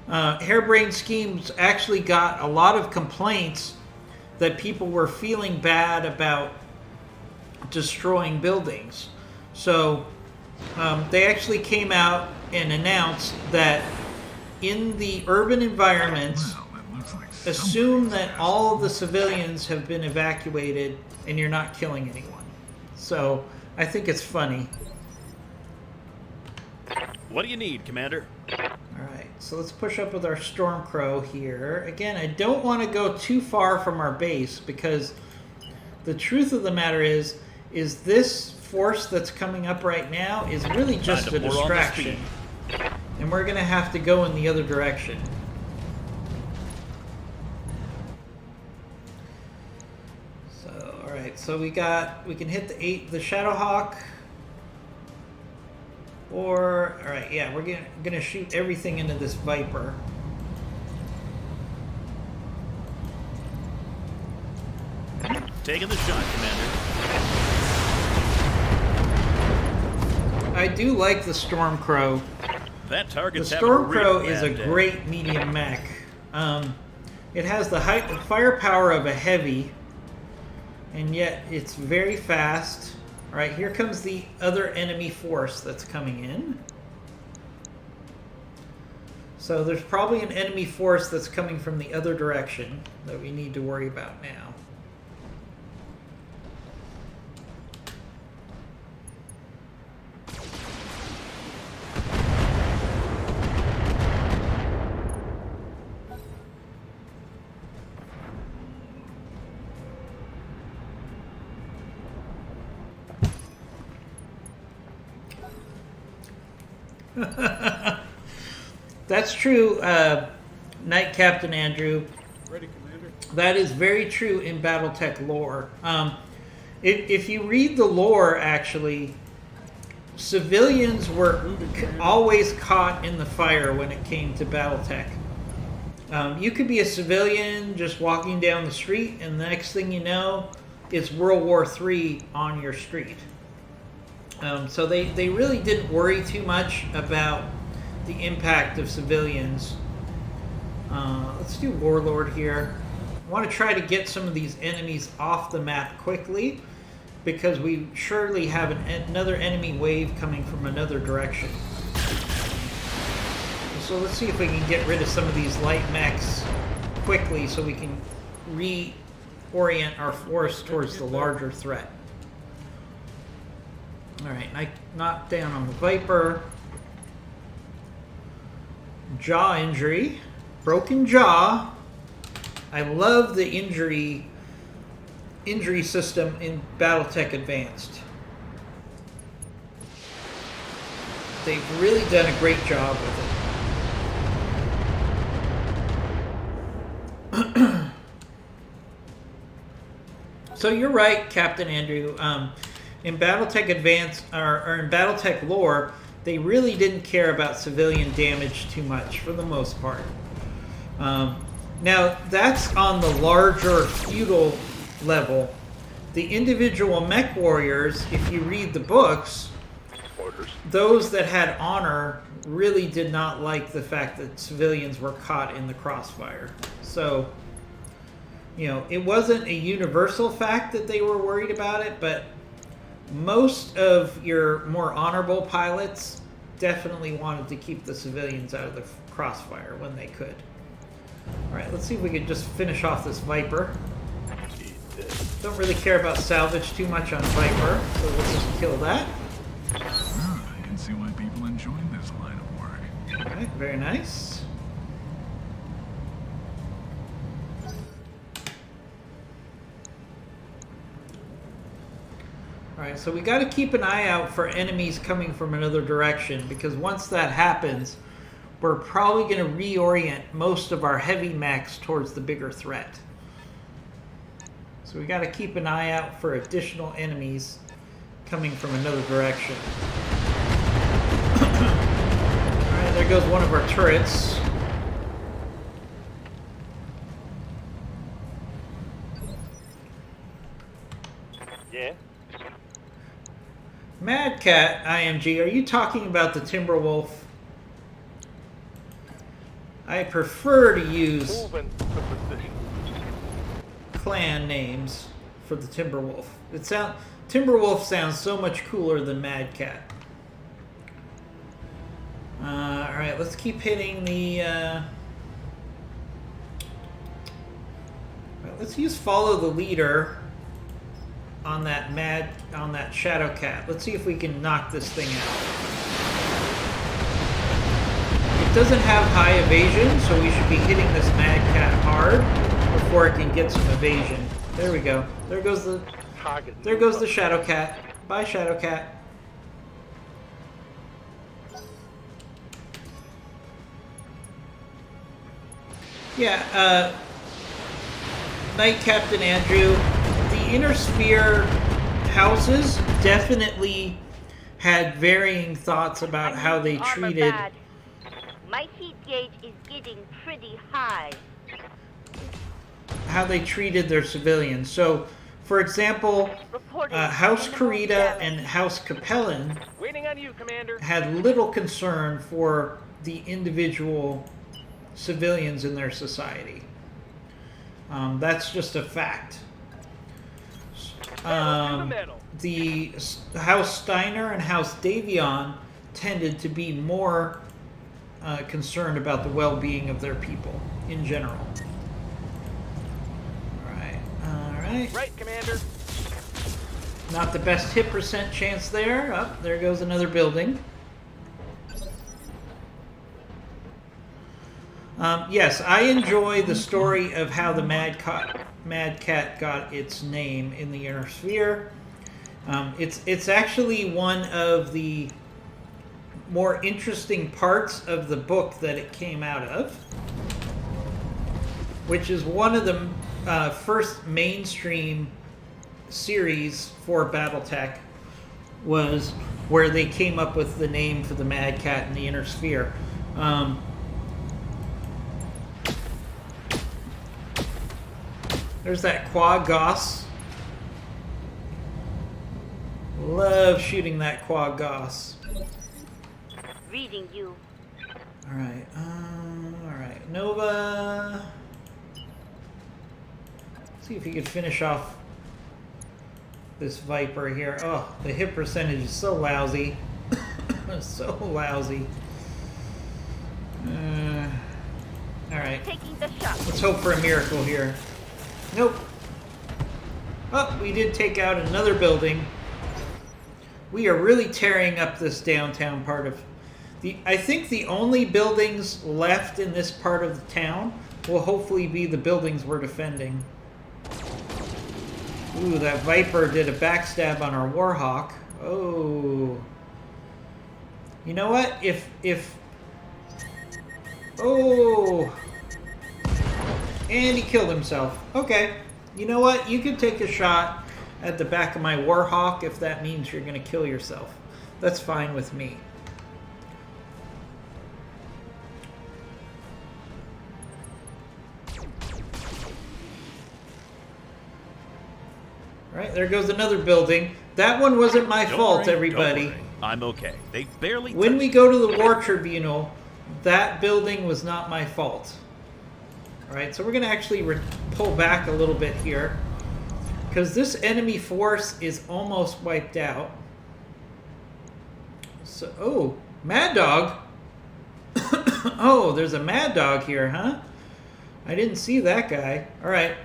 Harebrained Schemes actually got a lot of complaints that people were feeling bad about destroying buildings. So they actually came out and announced that in the urban environments,
Well, it looks like
assume that all of the civilians have been evacuated and you're not killing anyone. So I think it's funny.
What do you need, Commander?
Alright, so let's push up with our Stormcrow here. Again, I don't want to go too far from our base, because the truth of the matter is this force that's coming up right now is really just
Time
a
to pour on the
distraction. And we're going to have to go in the other direction. So, alright, so we can hit the Shadowhawk. Or, alright, yeah, we're gonna shoot everything into this Viper.
Taking the shot, Commander.
I do like the Stormcrow.
That
The
target's having a real
Stormcrow is a
bad day.
great medium mech. It has the firepower of a heavy, and yet it's very fast. Alright, here comes the other enemy force that's coming in. So there's probably an enemy force that's coming from the other direction that we need to worry about now. That's true, Knight Captain Andrew.
Ready, Commander.
That is very true in BattleTech lore. If you read the lore, actually, civilians were always caught in the fire when it came to BattleTech. You could be a civilian just walking down the street, and the next thing you know, it's World War III on your street. So they really didn't worry too much about the impact of civilians Let's do Warlord here. I want to try to get some of these enemies off the map quickly because we surely have another enemy wave coming from another direction. So let's see if we can get rid of some of these light mechs quickly so we can reorient our force towards the larger threat. Alright, I knocked down on the Viper. Jaw injury. Broken jaw. I love the injury system in BattleTech Advanced. They've really done a great job with it. So you're right, Captain Andrew. In BattleTech Advanced or in BattleTech lore, they really didn't care about civilian damage too much for the most part. Now that's on the larger feudal level. The individual mech warriors, if you read the books, those that had honor really did not like the fact that civilians were caught in the crossfire. So, you know, it wasn't a universal fact that they were worried about it, but most of your more honorable pilots definitely wanted to keep the civilians out of the crossfire when they could. Alright, let's see if we can just finish off this Viper. Don't really care about salvage too much on Viper, so let's just kill that.
I can see why people enjoy this line of work.
Alright, very nice. Alright, so we got to keep an eye out for enemies coming from another direction, because once that happens, we're probably going to reorient most of our heavy mechs towards the bigger threat. So we got to keep an eye out for additional enemies coming from another direction. Alright, there goes one of our turrets.
Yeah.
Mad Cat IMG, are you talking about the Timberwolf? I prefer to use
Moving to position.
clan names for the Timberwolf. Timberwolf sounds so much cooler than Mad Cat. Alright, let's keep hitting the let's use follow the leader on that Shadow Cat. Let's see if we can knock this thing out. It doesn't have high evasion, so we should be hitting this Mad Cat hard before it can get some evasion. There we go. There goes the Shadow Cat. Bye, Shadow Cat. Yeah, Knight Captain Andrew, the Inner Sphere houses definitely had varying thoughts about how they treated.
My heat gauge is getting pretty high.
How they treated their civilians. So, for example, House Karita and House Capellan
Waiting on you, Commander.
had little concern for the individual civilians in their society. That's just a fact. The House Steiner and House Davion tended to be more concerned about the well-being of their people in general. Alright.
Right, Commander.
Not the best hit percent chance there. Oh, there goes another building. Yes, I enjoy the story of how the Mad Cat got its name in the Inner Sphere. It's actually one of the more interesting parts of the book that it came out of, which is one of the first mainstream series for BattleTech, was where they came up with the name for the Mad Cat in the Inner Sphere. There's that Quad Goss. Love shooting that Quad Goss.
Reading you.
Alright, alright. Nova. See if he could finish off this Viper here. Oh, the hit percentage is so lousy. So lousy. Alright.
Taking the shot.
Let's hope for a miracle here. Nope. Oh, we did take out another building. We are really tearing up this downtown part of the... I think the only buildings left in this part of the town will hopefully be the buildings we're defending. Ooh, that Viper did a backstab on our Warhawk. Oh. You know what? If... Oh. And he killed himself. Okay. You know what? You could take a shot at the back of my Warhawk if that means you're going to kill yourself. That's fine with me. Alright, there goes another building. That one wasn't my fault, everybody.
Don't worry. I'm okay. They barely
When
touched
we go to the War Tribunal, that building was not my fault. Alright, so we're going to actually pull back a little bit here. Because this enemy force is almost wiped out. So, oh, Mad Dog. Oh, there's a Mad Dog here, huh? I didn't see that guy. Alright,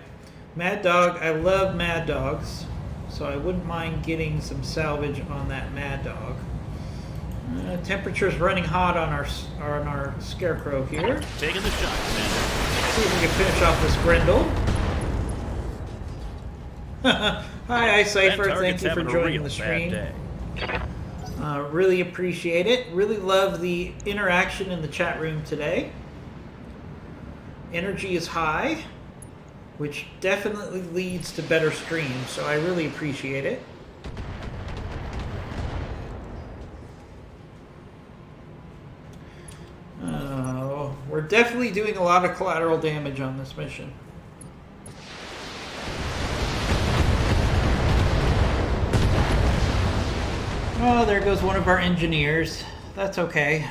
Mad Dog, I love Mad Dogs. So I wouldn't mind getting some salvage on that Mad Dog. Temperature's running hot on our Scarecrow here.
taking the shot, Commander.
See if we can finish off this Grendel. Hi, Cypher.
That
Thank
target's
you for
having a
joining
real
the
bad
stream.
day.
Really appreciate it. Really love the interaction in the chat room today. Energy is high, which definitely leads to better streams, so I really appreciate it. We're definitely doing a lot of collateral damage on this mission. Oh, there goes one of our engineers. That's okay.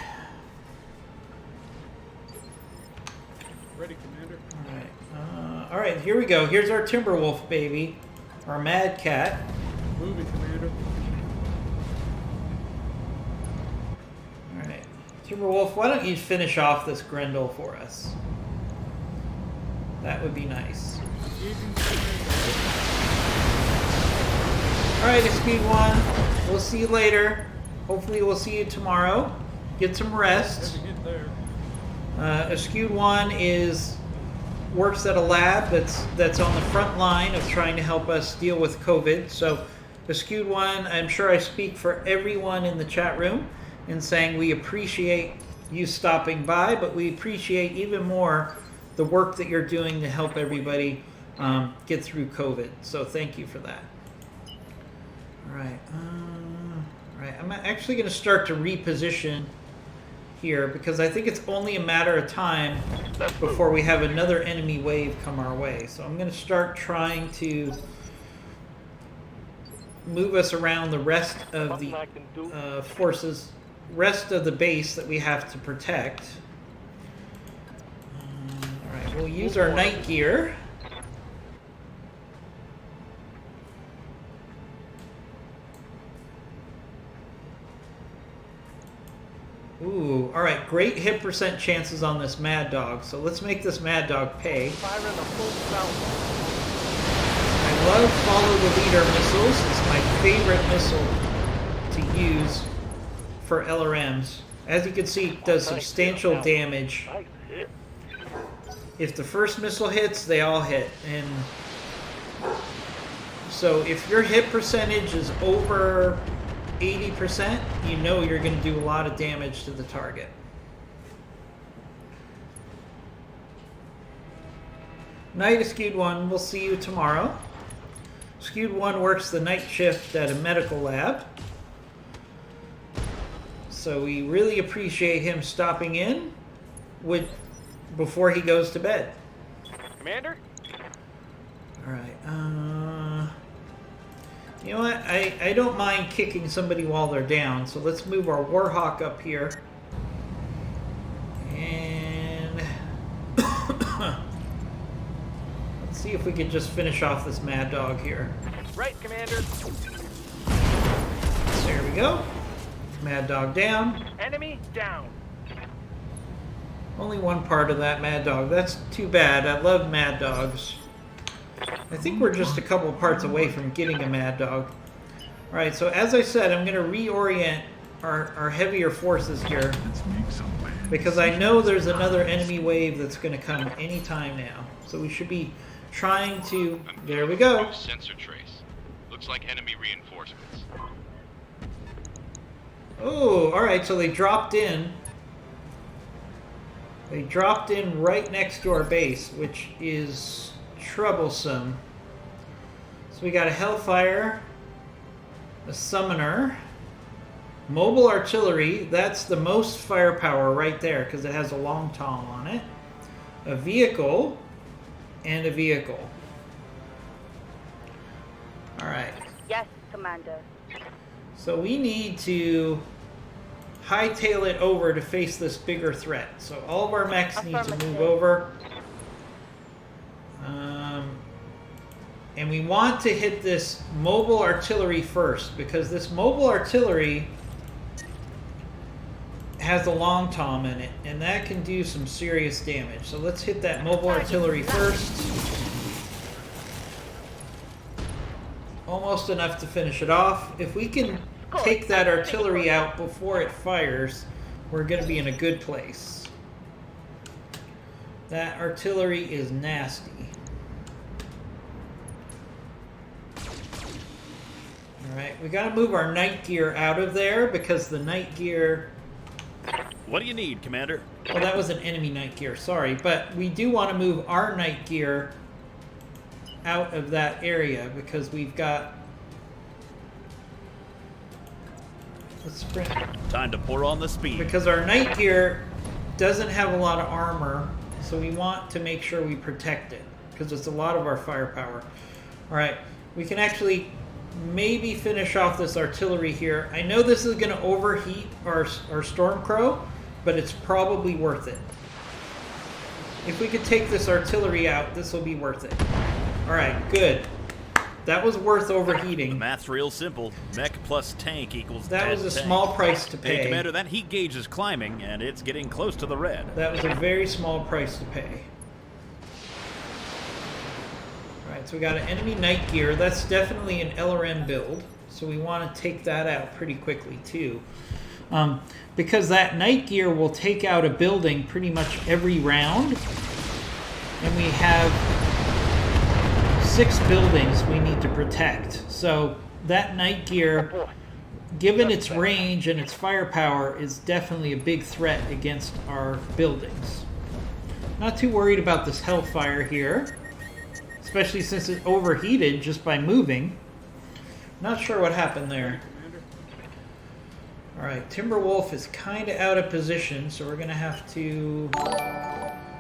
Ready, Commander.
Alright, alright, here we go. Here's our Timberwolf baby. Our Mad Cat.
Moving, Commander.
Alright. Timberwolf, why don't you finish off this Grendel for us? That would be nice. Alright, Speed 1. We'll see you later. Hopefully we'll see you tomorrow. Get some rest.
Have to get there.
Skewed 1 works at a lab that's on the front line of trying to help us deal with COVID. So, Skewed 1, I'm sure I speak for everyone in the chat room in saying we appreciate you stopping by, but we appreciate even more the work that you're doing to help everybody get through COVID. So, thank you for that. All right. All right. I'm actually going to start to reposition here because I think it's only a matter of time before we have another enemy wave come our way. So I'm going to start trying to move us around the rest of the forces, rest of the base that we have to protect. All right, we'll use our night gear. Ooh, alright, great hit percent chances on this Mad Dog, so let's make this Mad Dog pay.
Fire in the full spout.
I love Follow the Leader missiles. It's my favorite missile to use for LRMs. As you can see, it does substantial damage.
Nice hit.
If the first missile hits, they all hit. And so if your hit percentage is over 80%, you know you're going to do a lot of damage to the target. Night of Skewed 1, we'll see you tomorrow. Skewed 1 works the night shift at a medical lab. So we really appreciate him stopping in before he goes to bed.
Commander?
Alright, you know what? I don't mind kicking somebody while they're down, so let's move our Warhawk up here. And Let's see if we can just finish off this Mad Dog here.
Right, Commander.
There we go. Mad Dog down.
Enemy down.
Only one part of that Mad Dog. That's too bad. I love Mad Dogs. I think we're just a couple parts away from getting a Mad Dog. Alright, so as I said, I'm going to reorient our heavier forces here.
Let's make some bad
Because I know there's another enemy wave that's going to come anytime now. So we should be trying to... There we go.
Sensor trace. Looks like enemy reinforcements.
Oh, alright, so they dropped in. They dropped in right next to our base, which is troublesome. So we got a Hellfire, a Summoner, Mobile Artillery, that's the most firepower right there because it has a long tom on it, a Vehicle, and a Vehicle. Alright.
Yes, Commander.
So we need to hightail it over to face this bigger threat. So all of our mechs need to move over. And we want to hit this mobile artillery first because this mobile artillery has a long tom in it and that can do some serious damage. So let's hit that mobile artillery first. Almost enough to finish it off. If we can take that artillery out before it fires, we're going to be in a good place. That artillery is nasty. Alright, we got to move our night gear out of there because the night gear...
What do you need, Commander?
Well, that was an enemy night gear, sorry. But we do want to move our night gear out of that area because we've got... Let's sprint.
Time to pour on the speed.
Because our night gear doesn't have a lot of armor, so we want to make sure we protect it because it's a lot of our firepower. Alright, we can actually maybe finish off this artillery here. I know this is going to overheat our Stormcrow, but it's probably worth it. If we could take this artillery out, this will be worth it. Alright, good. That was worth
The
overheating.
math's real simple. Mech plus tank equals
That
10
was a
tank.
small price to
Hey,
pay.
Commander, that heat gauge is climbing, and it's getting close to the red.
That was a very small price to pay. Alright, so we got an enemy night gear. That's definitely an LRM build. So we want to take that out pretty quickly too. Because that night gear will take out a building pretty much every round. And we have 6 buildings we need to protect. So that night gear, given its range and its firepower, is definitely a big threat against our buildings. Not too worried about this Hellfire here, especially since it overheated just by moving. Not sure what happened there. Alright, Timberwolf is kind of out of position, so we're going to have to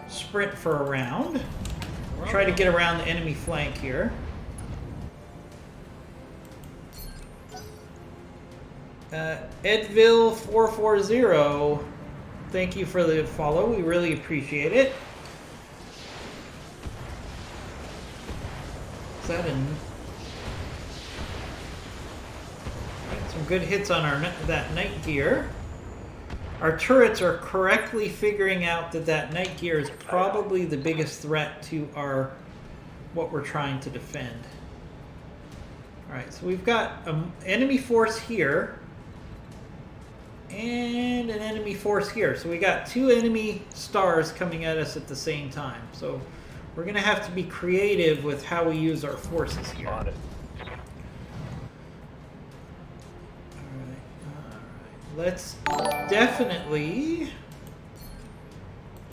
sprint for a round. Try to get around the enemy flank here. Edville 440, thank you for the follow. We really appreciate it. Is that in? Right, some good hits on our that night gear. Our turrets are correctly figuring out that that night gear is probably the biggest threat to our what we're trying to defend. Alright, so we've got an enemy force here and an enemy force here. So we got 2 enemy stars coming at us at the same time. So we're going to have to be creative with how we use our forces here.
On it.
Let's definitely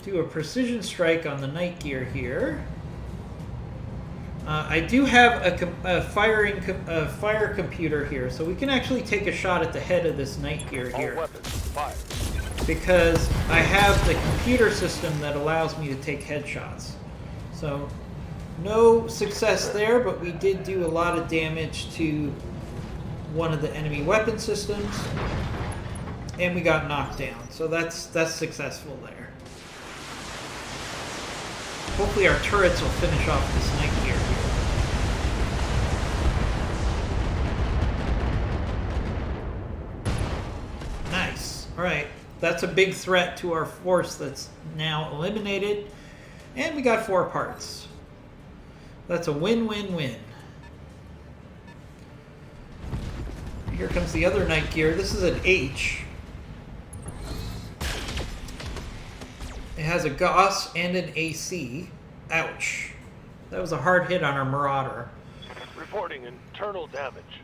do a precision strike on the night gear here. I do have a fire computer here, so we can actually take a shot at the head of this night gear
All
here.
weapons fired.
Because I have the computer system that allows me to take headshots. So, no success there, but we did do a lot of damage to one of the enemy weapon systems. And we got knocked down, so that's successful there. Hopefully our turrets will finish off this night gear here. Nice. Alright. That's a big threat to our force that's now eliminated. And we got 4 parts. That's a win-win-win. Here comes the other night gear. This is an H. It has a Gauss and an AC. Ouch. That was a hard hit on our Marauder.
Reporting internal damage.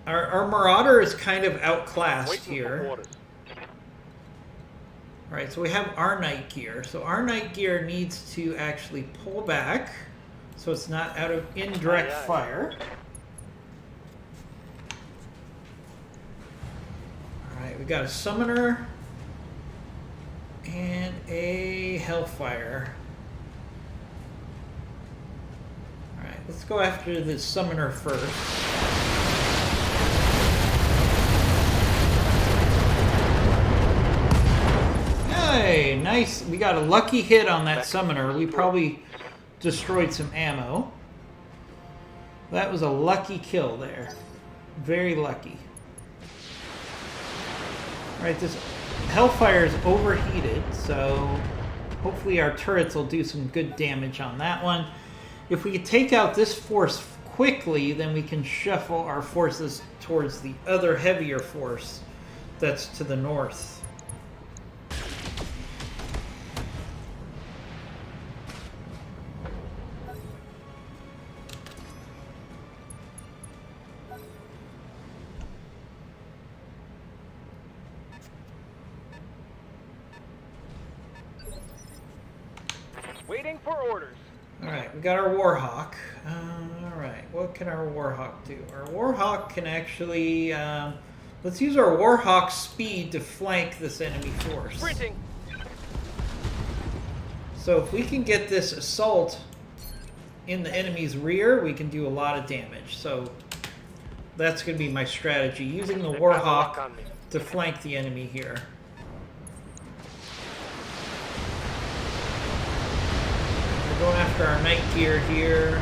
Our Marauder is kind of outclassed here. Alright, so we have our night gear. So our night gear needs to actually pull back so it's not out of indirect fire. Alright, we got a Summoner and a Hellfire. Alright, let's go after the Summoner first. Hey, nice. We got a lucky hit on that Summoner. We probably destroyed some ammo. That was a lucky kill there. Very lucky. Alright, this Hellfire is overheated, so hopefully our turrets will do some good damage on that one. If we could take out this force quickly, then we can shuffle our forces towards the other heavier force that's to the north.
Waiting for orders.
Alright, we got our Warhawk. Alright, what can our Warhawk do? Our Warhawk can actually... let's use our Warhawk's speed to flank this enemy force.
Sprinting.
So if we can get this assault in the enemy's rear, we can do a lot of damage. So that's going to be my strategy, using the
They've got a lock
Warhawk
on me.
to flank the enemy here. Going after our night gear here.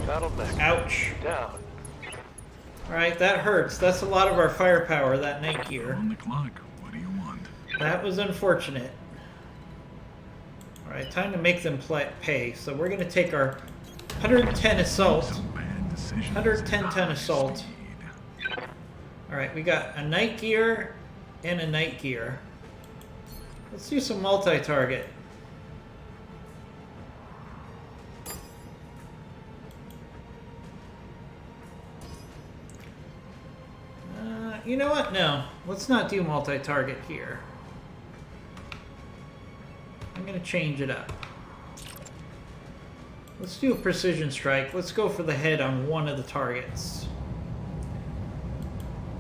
Battle mech.
Ouch.
Down.
Alright, that hurts. That's a lot of our firepower, that night
We're
gear.
on the clock. What do you want?
That was unfortunate. Alright, time to make them pay. So we're going to take our 110 assault.
So bad decisions
110
at
ton
high
assault.
speed.
Alright, we got a night gear and a night gear. Let's do some multi-target. You know what? No. Let's not do multi-target here. I'm going to change it up. Let's do a precision strike. Let's go for the head on one of the targets.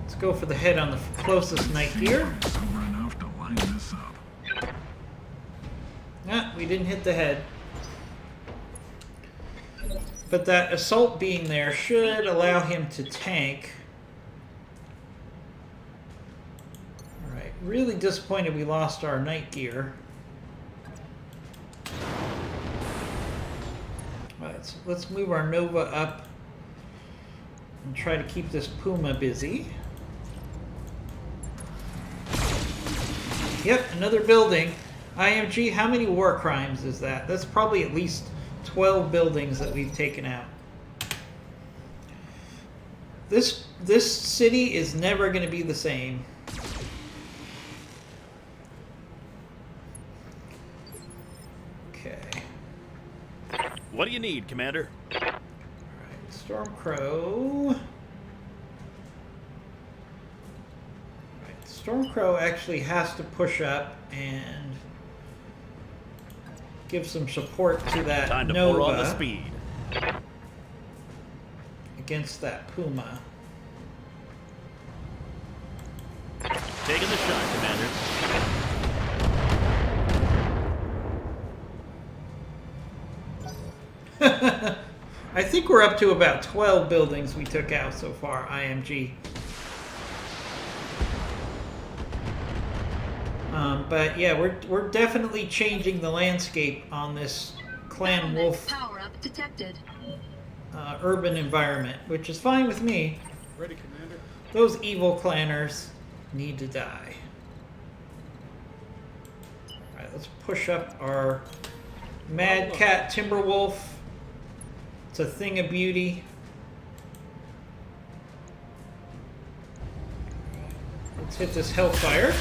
Let's go for the head on the closest night gear.
Sober enough to line this up.
Ah, we didn't hit the head. But that assault being there should allow him to tank. Alright, really disappointed we lost our night gear. Let's move our Nova up and try to keep this Puma busy. Yep, another building. IMG, how many war crimes is that? That's probably at least 12 buildings that we've taken out. This city is never going to be the same. Okay.
What do you need, Commander?
Alright, Stormcrow. Alright, Stormcrow actually has to push up and give some support to that
Time to
Nova
pour on the speed.
against that Puma.
Taking the shot, Commander.
I think we're up to about 12 buildings we took out so far, IMG. But yeah, we're definitely changing the landscape on this Clan Wolf
Power up detected.
urban environment, which is fine with me.
Ready, Commander.
Those evil clanners need to die. Alright, let's push up our Mad Cat Timberwolf. It's a thing of beauty. Let's hit this Hellfire.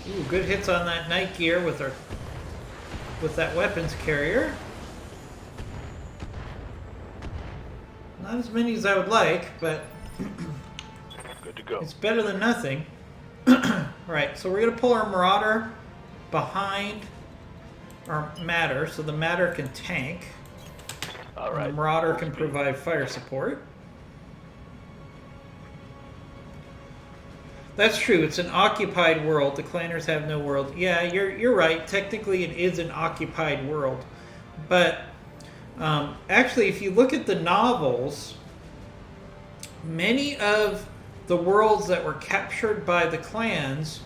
Ooh, good hits on that Night Gear with that weapons carrier. Not as many as I would like, but
Good to go.
it's better than nothing. Alright, so we're going to pull our Marauder behind our Matter, so the Matter can tank.
All
And
right.
the Marauder can provide fire support. That's true. It's an occupied world. The clanners have no world. Yeah, you're right. Technically, it is an occupied world. But actually, if you look at the novels, many of the worlds that were captured by the clans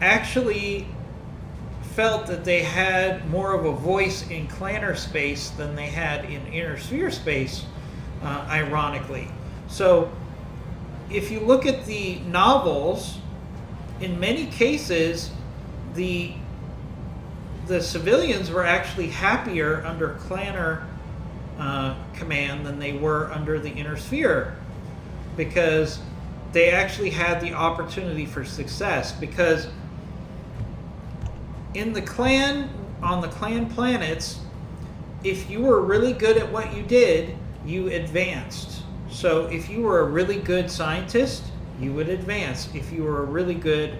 actually felt that they had more of a voice in clanner space than they had in inner sphere space, ironically. So if you look at the novels, in many cases, the civilians were actually happier under clanner command than they were under the inner sphere, because they actually had the opportunity for success. Because in the clan, on the clan planets, if you were really good at what you did, you advanced. So if you were a really good scientist, you would advance. If you were a really good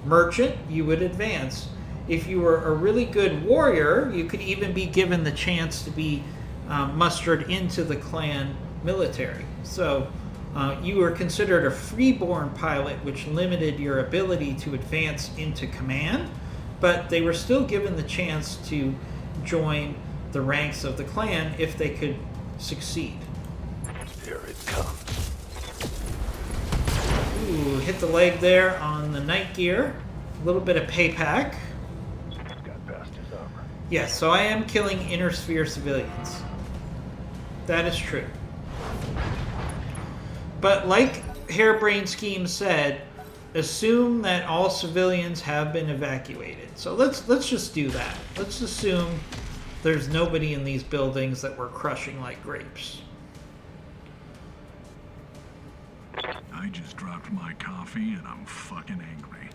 merchant, you would advance. If you were a really good warrior, you could even be given the chance to be mustered into the clan military. So you were considered a freeborn pilot, which limited your ability to advance into command, but they were still given the chance to join the ranks of the clan if they could succeed.
Here it comes.
Ooh, hit the leg there on the Night Gear. A little bit of payback.
Got past his armor.
Yes, so I am killing inner sphere civilians. That is true. But like Harebrained Scheme said, assume that all civilians have been evacuated. So let's just do that. Let's assume there's nobody in these buildings that we're crushing like grapes.
I just dropped my coffee and I'm fucking angry.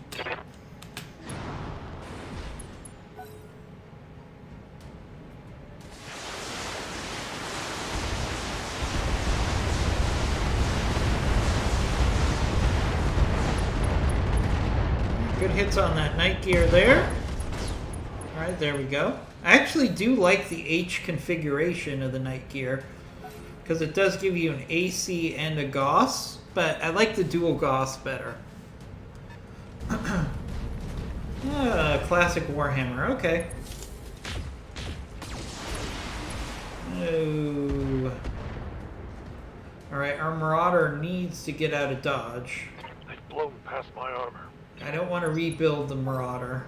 Good hits on that Night Gear there. Alright, there we go. I actually do like the H configuration of the Night Gear, because it does give you an AC and a Gauss, but I like the dual Gauss better. Classic Warhammer, okay. Oh. Alright, our Marauder needs to get out of dodge.
They've blown past my armor.
I don't want to rebuild the Marauder.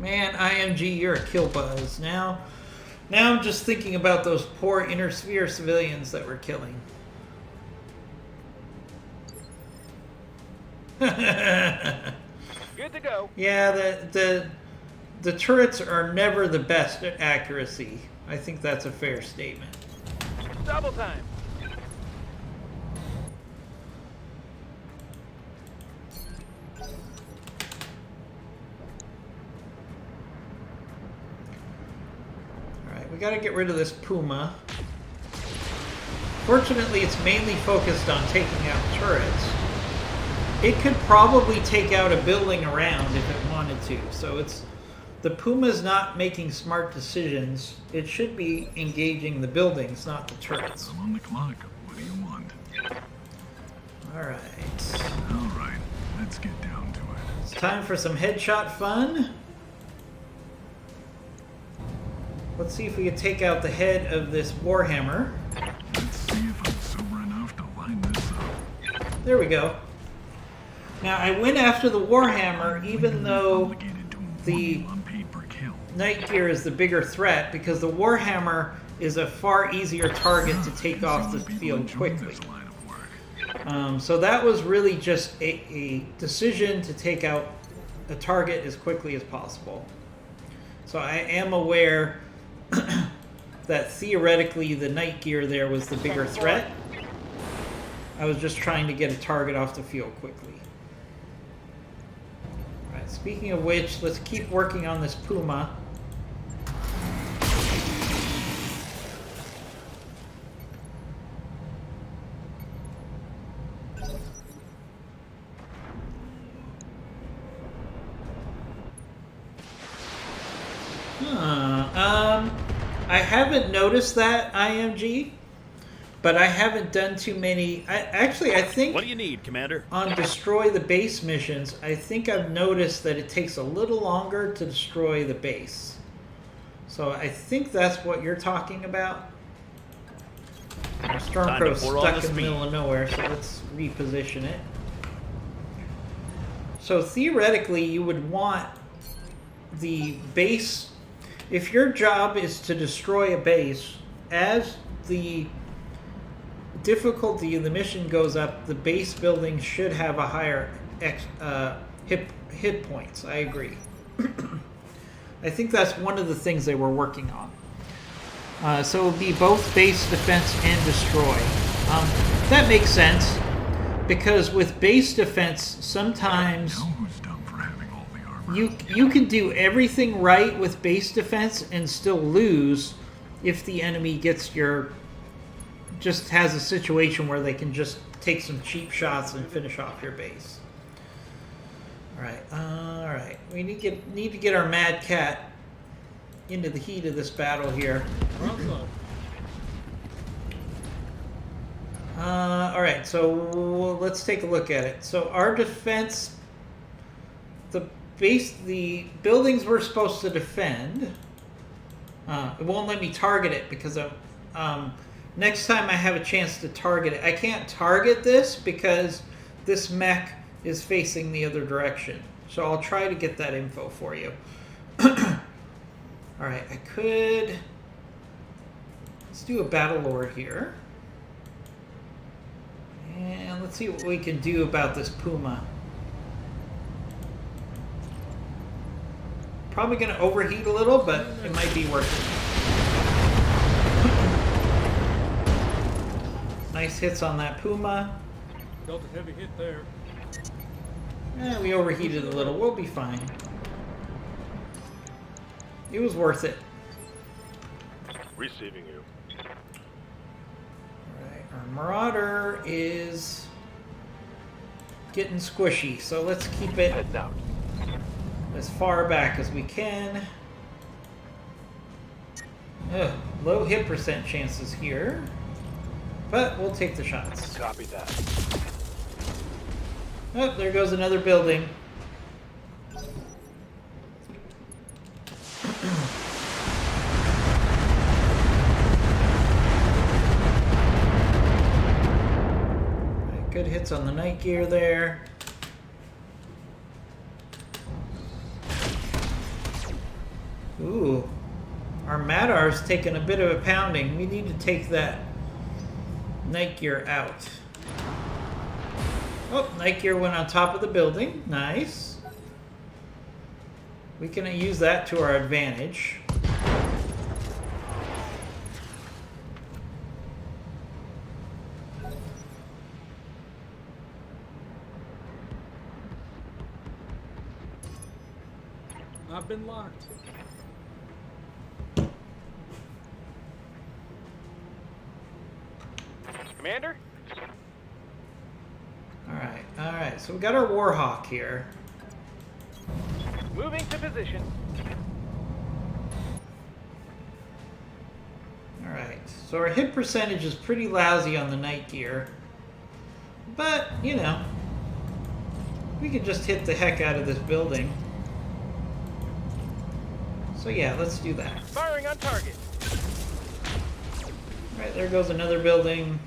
Man, IMG, you're a kill buzz. Now I'm just thinking about those poor inner sphere civilians that we're killing.
Good to go.
Yeah, the turrets are never the best at accuracy. I think that's a fair statement.
Double time.
Alright, we gotta get rid of this Puma. Fortunately, it's mainly focused on taking out turrets. it could probably take out a building around if it wanted to. So the Puma's not making smart decisions. It should be engaging the buildings, not the turrets.
I'm on the clock. What do you want?
All right.
All right, let's get down to it.
It's time for some headshot fun. Let's see if we can take out the head of this Warhammer.
Let's see if I'm sober enough to line this up.
There we go. Now, I went after the Warhammer even though
Obligated to inform
the
you I'm paid per kill.
Night Gear is the bigger threat, because the Warhammer is a far easier target to take off the field quickly.
This line of work.
So that was really just a decision to take out a target as quickly as possible. So I am aware that theoretically the Night Gear there was the bigger threat. I was just trying to get a target off the field quickly. Alright, speaking of which, let's keep working on this Puma. I haven't noticed that IMG, but I haven't done too many. I think
What do you need, Commander?
on destroy the base missions, I think I've noticed that it takes a little longer to destroy the base. So I think that's what you're talking about. Our Stormcrow's
pour on
stuck
the
in the middle of nowhere, so let's reposition it. So theoretically, you would want the base. If your job is to destroy a base, as the difficulty of the mission goes up, the base building should have a higher hit points. I agree. I think that's one of the things they were working on. So it would be both base defense and destroy. That makes sense, because with base defense, sometimes
Now who's dumb for having all the armor?
you can do everything right with base defense and still lose if the enemy just has a situation where they can just take some cheap shots and finish off your base. All right. We need to get our Mad Cat into the heat of this battle here.
Broadside.
All right, so let's take a look at it. So our defense, the buildings we're supposed to defend. It won't let me target it because next time I have a chance to target it. I can't target this because this mech is facing the other direction. So I'll try to get that info for you. All right, let's do a Battle Lord here. And let's see what we can do about this Puma. Probably going to overheat a little, but it might be worth it. Nice hits on that Puma.
Dealt a heavy hit there.
We overheated a little. We'll be fine. It was worth it.
Receiving you.
Alright, our Marauder is getting squishy, so let's keep it
Heading out.
as far back as we can. Low hit percent chances here, but we'll take the shots.
Copy that.
Oh, there goes another building. Right, good hits on the Night Gear there. Ooh, our Madar's taking a bit of a pounding. We need to take that Night Gear out. Oh, Night Gear went on top of the building. Nice. We can use that to our advantage.
I've been locked.
Commander?
All right, all right. Alright, so we got our Warhawk here.
Moving to position.
Alright, so our hit percentage is pretty lousy on the night gear. But, you know, we could just hit the heck out of this building. So yeah, let's do that.
Firing on target.
Alright, there goes another building.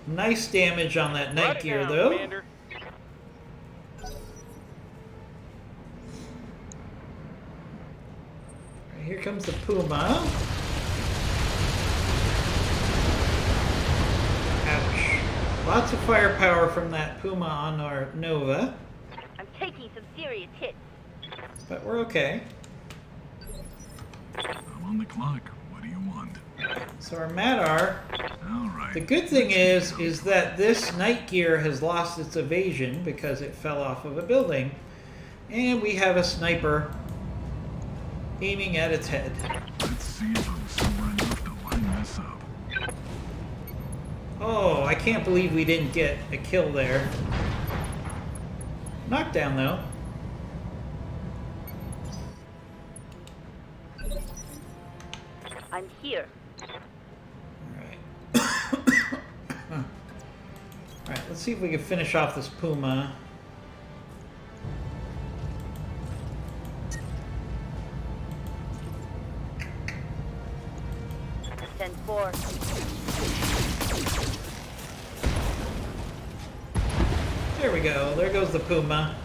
Nice damage on that night
Write it
gear,
down,
though.
Commander.
Alright, here comes the Puma. Ouch. Lots of firepower from that Puma on our Nova.
I'm taking some serious hits.
But we're okay.
I'm on the clock. What do you want?
So our Madar,
All right.
the good thing is that this night gear has lost its evasion because it fell off of a building. And we have a sniper aiming at its head.
Let's see if I'm smart enough to line this up.
Oh, I can't believe we didn't get a kill there. Knockdown though.
I'm here.
Alright, let's see if we can finish off this Puma.
Send 4.
There we go. There goes the Puma.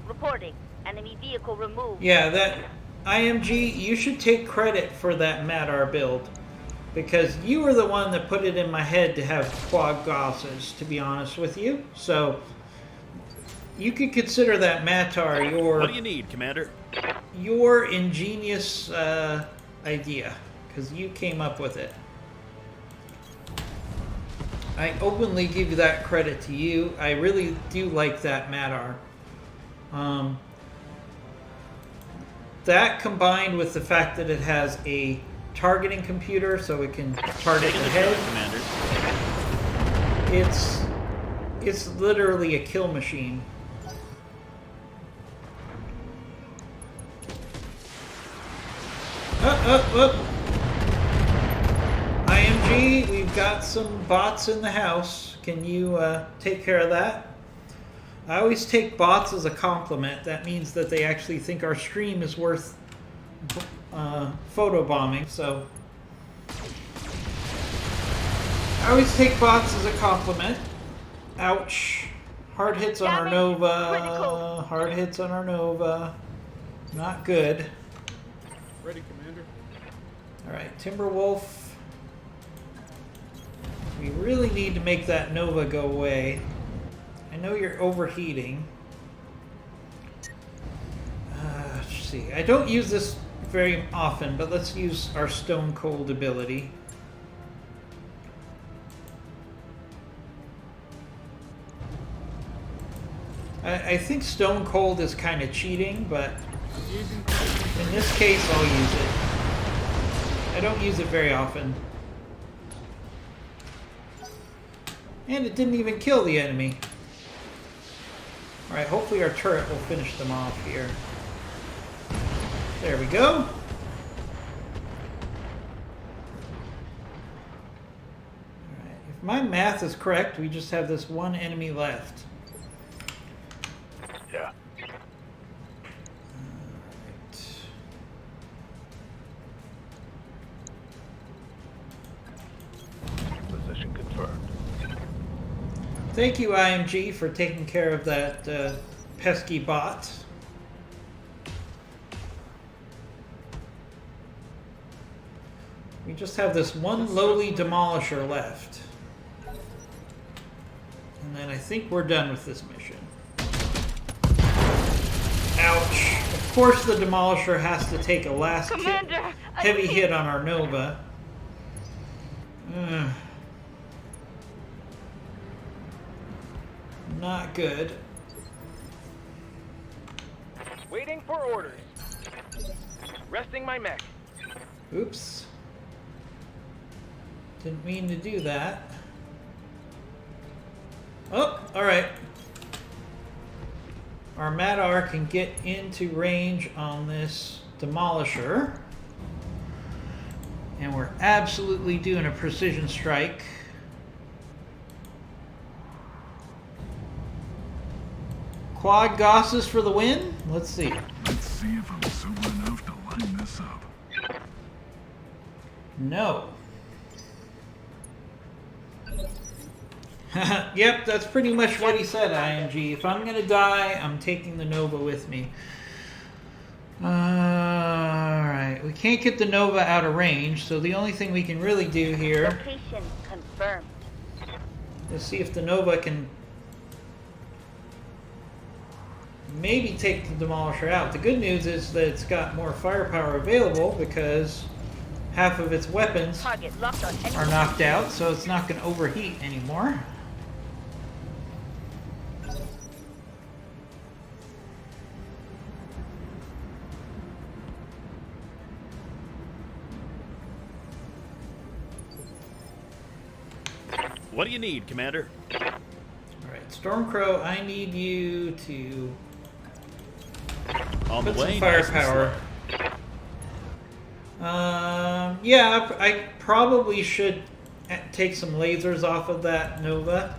Reporting. Enemy vehicle removed.
Yeah, that IMG, you should take credit for that Madar build. Because you were the one that put it in my head to have quad Gosses, to be honest with you. So, you could consider that Matar
What do you need, Commander?
your ingenious idea. Because you came up with it. I openly give you that credit to you. I really do like that Madar. That combined with the fact that it has a targeting computer so it can target the head.
Commander.
It's literally a kill machine. IMG, we've got some bots in the house. Can you take care of that? I always take bots as a compliment. That means that they actually think our stream is worth photobombing, so I always take bots as a compliment. Ouch. Hard hits on our
Damage
Nova.
critical.
Hard hits on our Nova. Not good.
Ready, Commander.
Alright, Timberwolf. We really need to make that Nova go away. I know you're overheating. Let's see. I don't use this very often, but let's use our Stone Cold ability. I think Stone Cold is kind of cheating, but in this case I'll use it. I don't use it very often. And it didn't even kill the enemy. Alright, hopefully our turret will finish them off here. There we go. Alright, if my math is correct, we just have this one enemy left.
Yeah. Position confirmed.
Thank you, IMG, for taking care of that pesky bot. We just have this one lowly demolisher left. And then I think we're done with this mission. Ouch. Of course the demolisher has to take a last
Commander,
heavy hit on our Nova. Not good.
Waiting for orders. Resting my mech.
Oops. Didn't mean to do that. Oh, alright. Our Madar can get into range on this Demolisher. And we're absolutely doing a precision strike. Quad Gosses for the win? Let's see.
Let's see if I'm sober enough to line this up.
No. Yep, that's pretty much what he said, IMG. If I'm gonna die, I'm taking the Nova with me. Alright, we can't get the Nova out of range, so the only thing we can really do here
Location confirmed.
is see if the Nova can maybe take the Demolisher out. The good news is that it's got more firepower available because half of its weapons
Target locked on enemy.
are knocked out, so it's not going to overheat anymore.
What do you need, Commander?
Alright, Stormcrow, I need you to
On the
put some
way. Nice and
firepower.
slow.
Yeah, I probably should take some lasers off of that Nova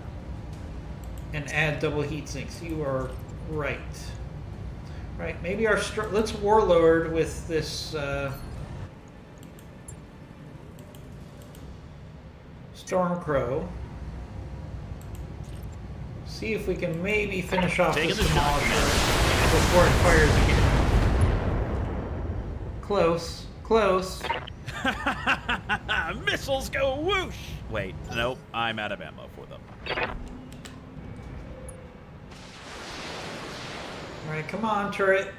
and add double heat sinks. You are right. Right, maybe our let's Warlord with this Stormcrow. See if we can maybe finish off
Taking
this
the shot,
Demolisher before it fires again. Close, close.
Missiles go whoosh! Wait, nope, I'm out of ammo for them.
Alright, come on, turret.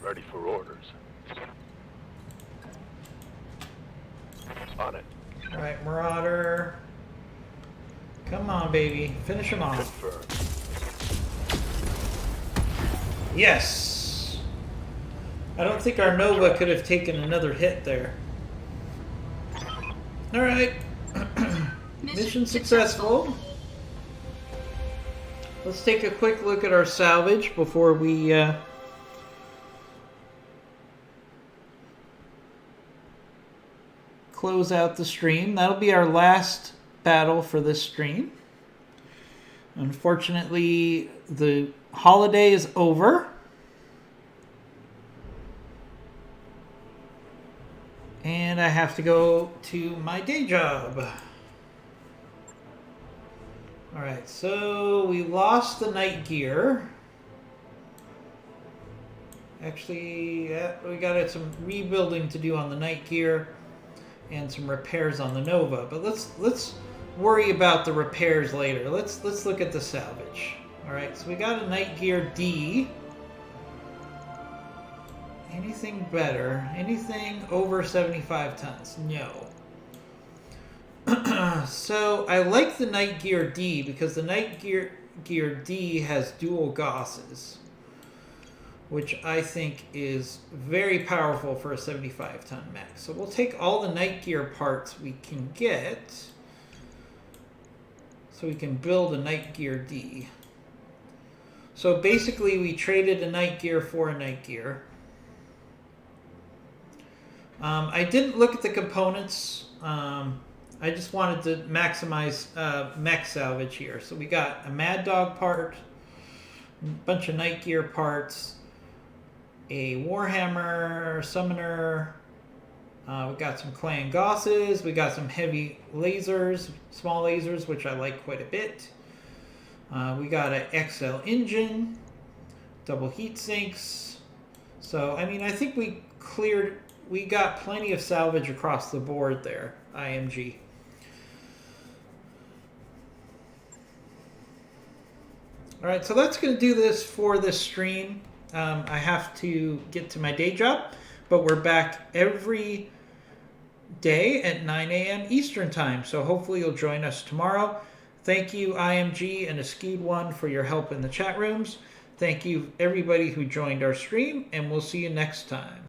Ready for orders. On it.
Alright, Marauder. Come on, baby. Finish him off.
Confirmed.
Yes! I don't think our Nova could have taken another hit there. Alright. Mission successful. Let's take a quick look at our salvage before we close out the stream. That'll be our last battle for this stream. Unfortunately, the holiday is over. And I have to go to my day job. Alright, so we lost the night gear. Actually, we got some rebuilding to do on the night gear and some repairs on the Nova. But let's worry about the repairs later. Let's look at the salvage. Alright, so we got a night gear D. Anything better? Anything over 75 tons? No. So I like the Night Gear D because the Night Gear D has dual Gosses, which I think is very powerful for a 75-ton mech. So we'll take all the Night Gear parts we can get so we can build a Night Gear D. So basically we traded a Night Gear for a Night Gear. I didn't look at the components. I just wanted to maximize mech salvage here. So we got a Mad Dog part, a bunch of Night Gear parts, a Warhammer Summoner. We got some Clan Gosses. We got some heavy lasers, small lasers, which I like quite a bit. We got an XL engine, double heat sinks. So, I mean, I think we got plenty of salvage across the board there, IMG. Alright, so that's going to do this for this stream. I have to get to my day job, but we're back every day at 9 a.m. Eastern Time, so hopefully you'll join us tomorrow. Thank you, IMG and Askewed One, for your help in the chat rooms. Thank you, everybody who joined our stream, and we'll see you next time.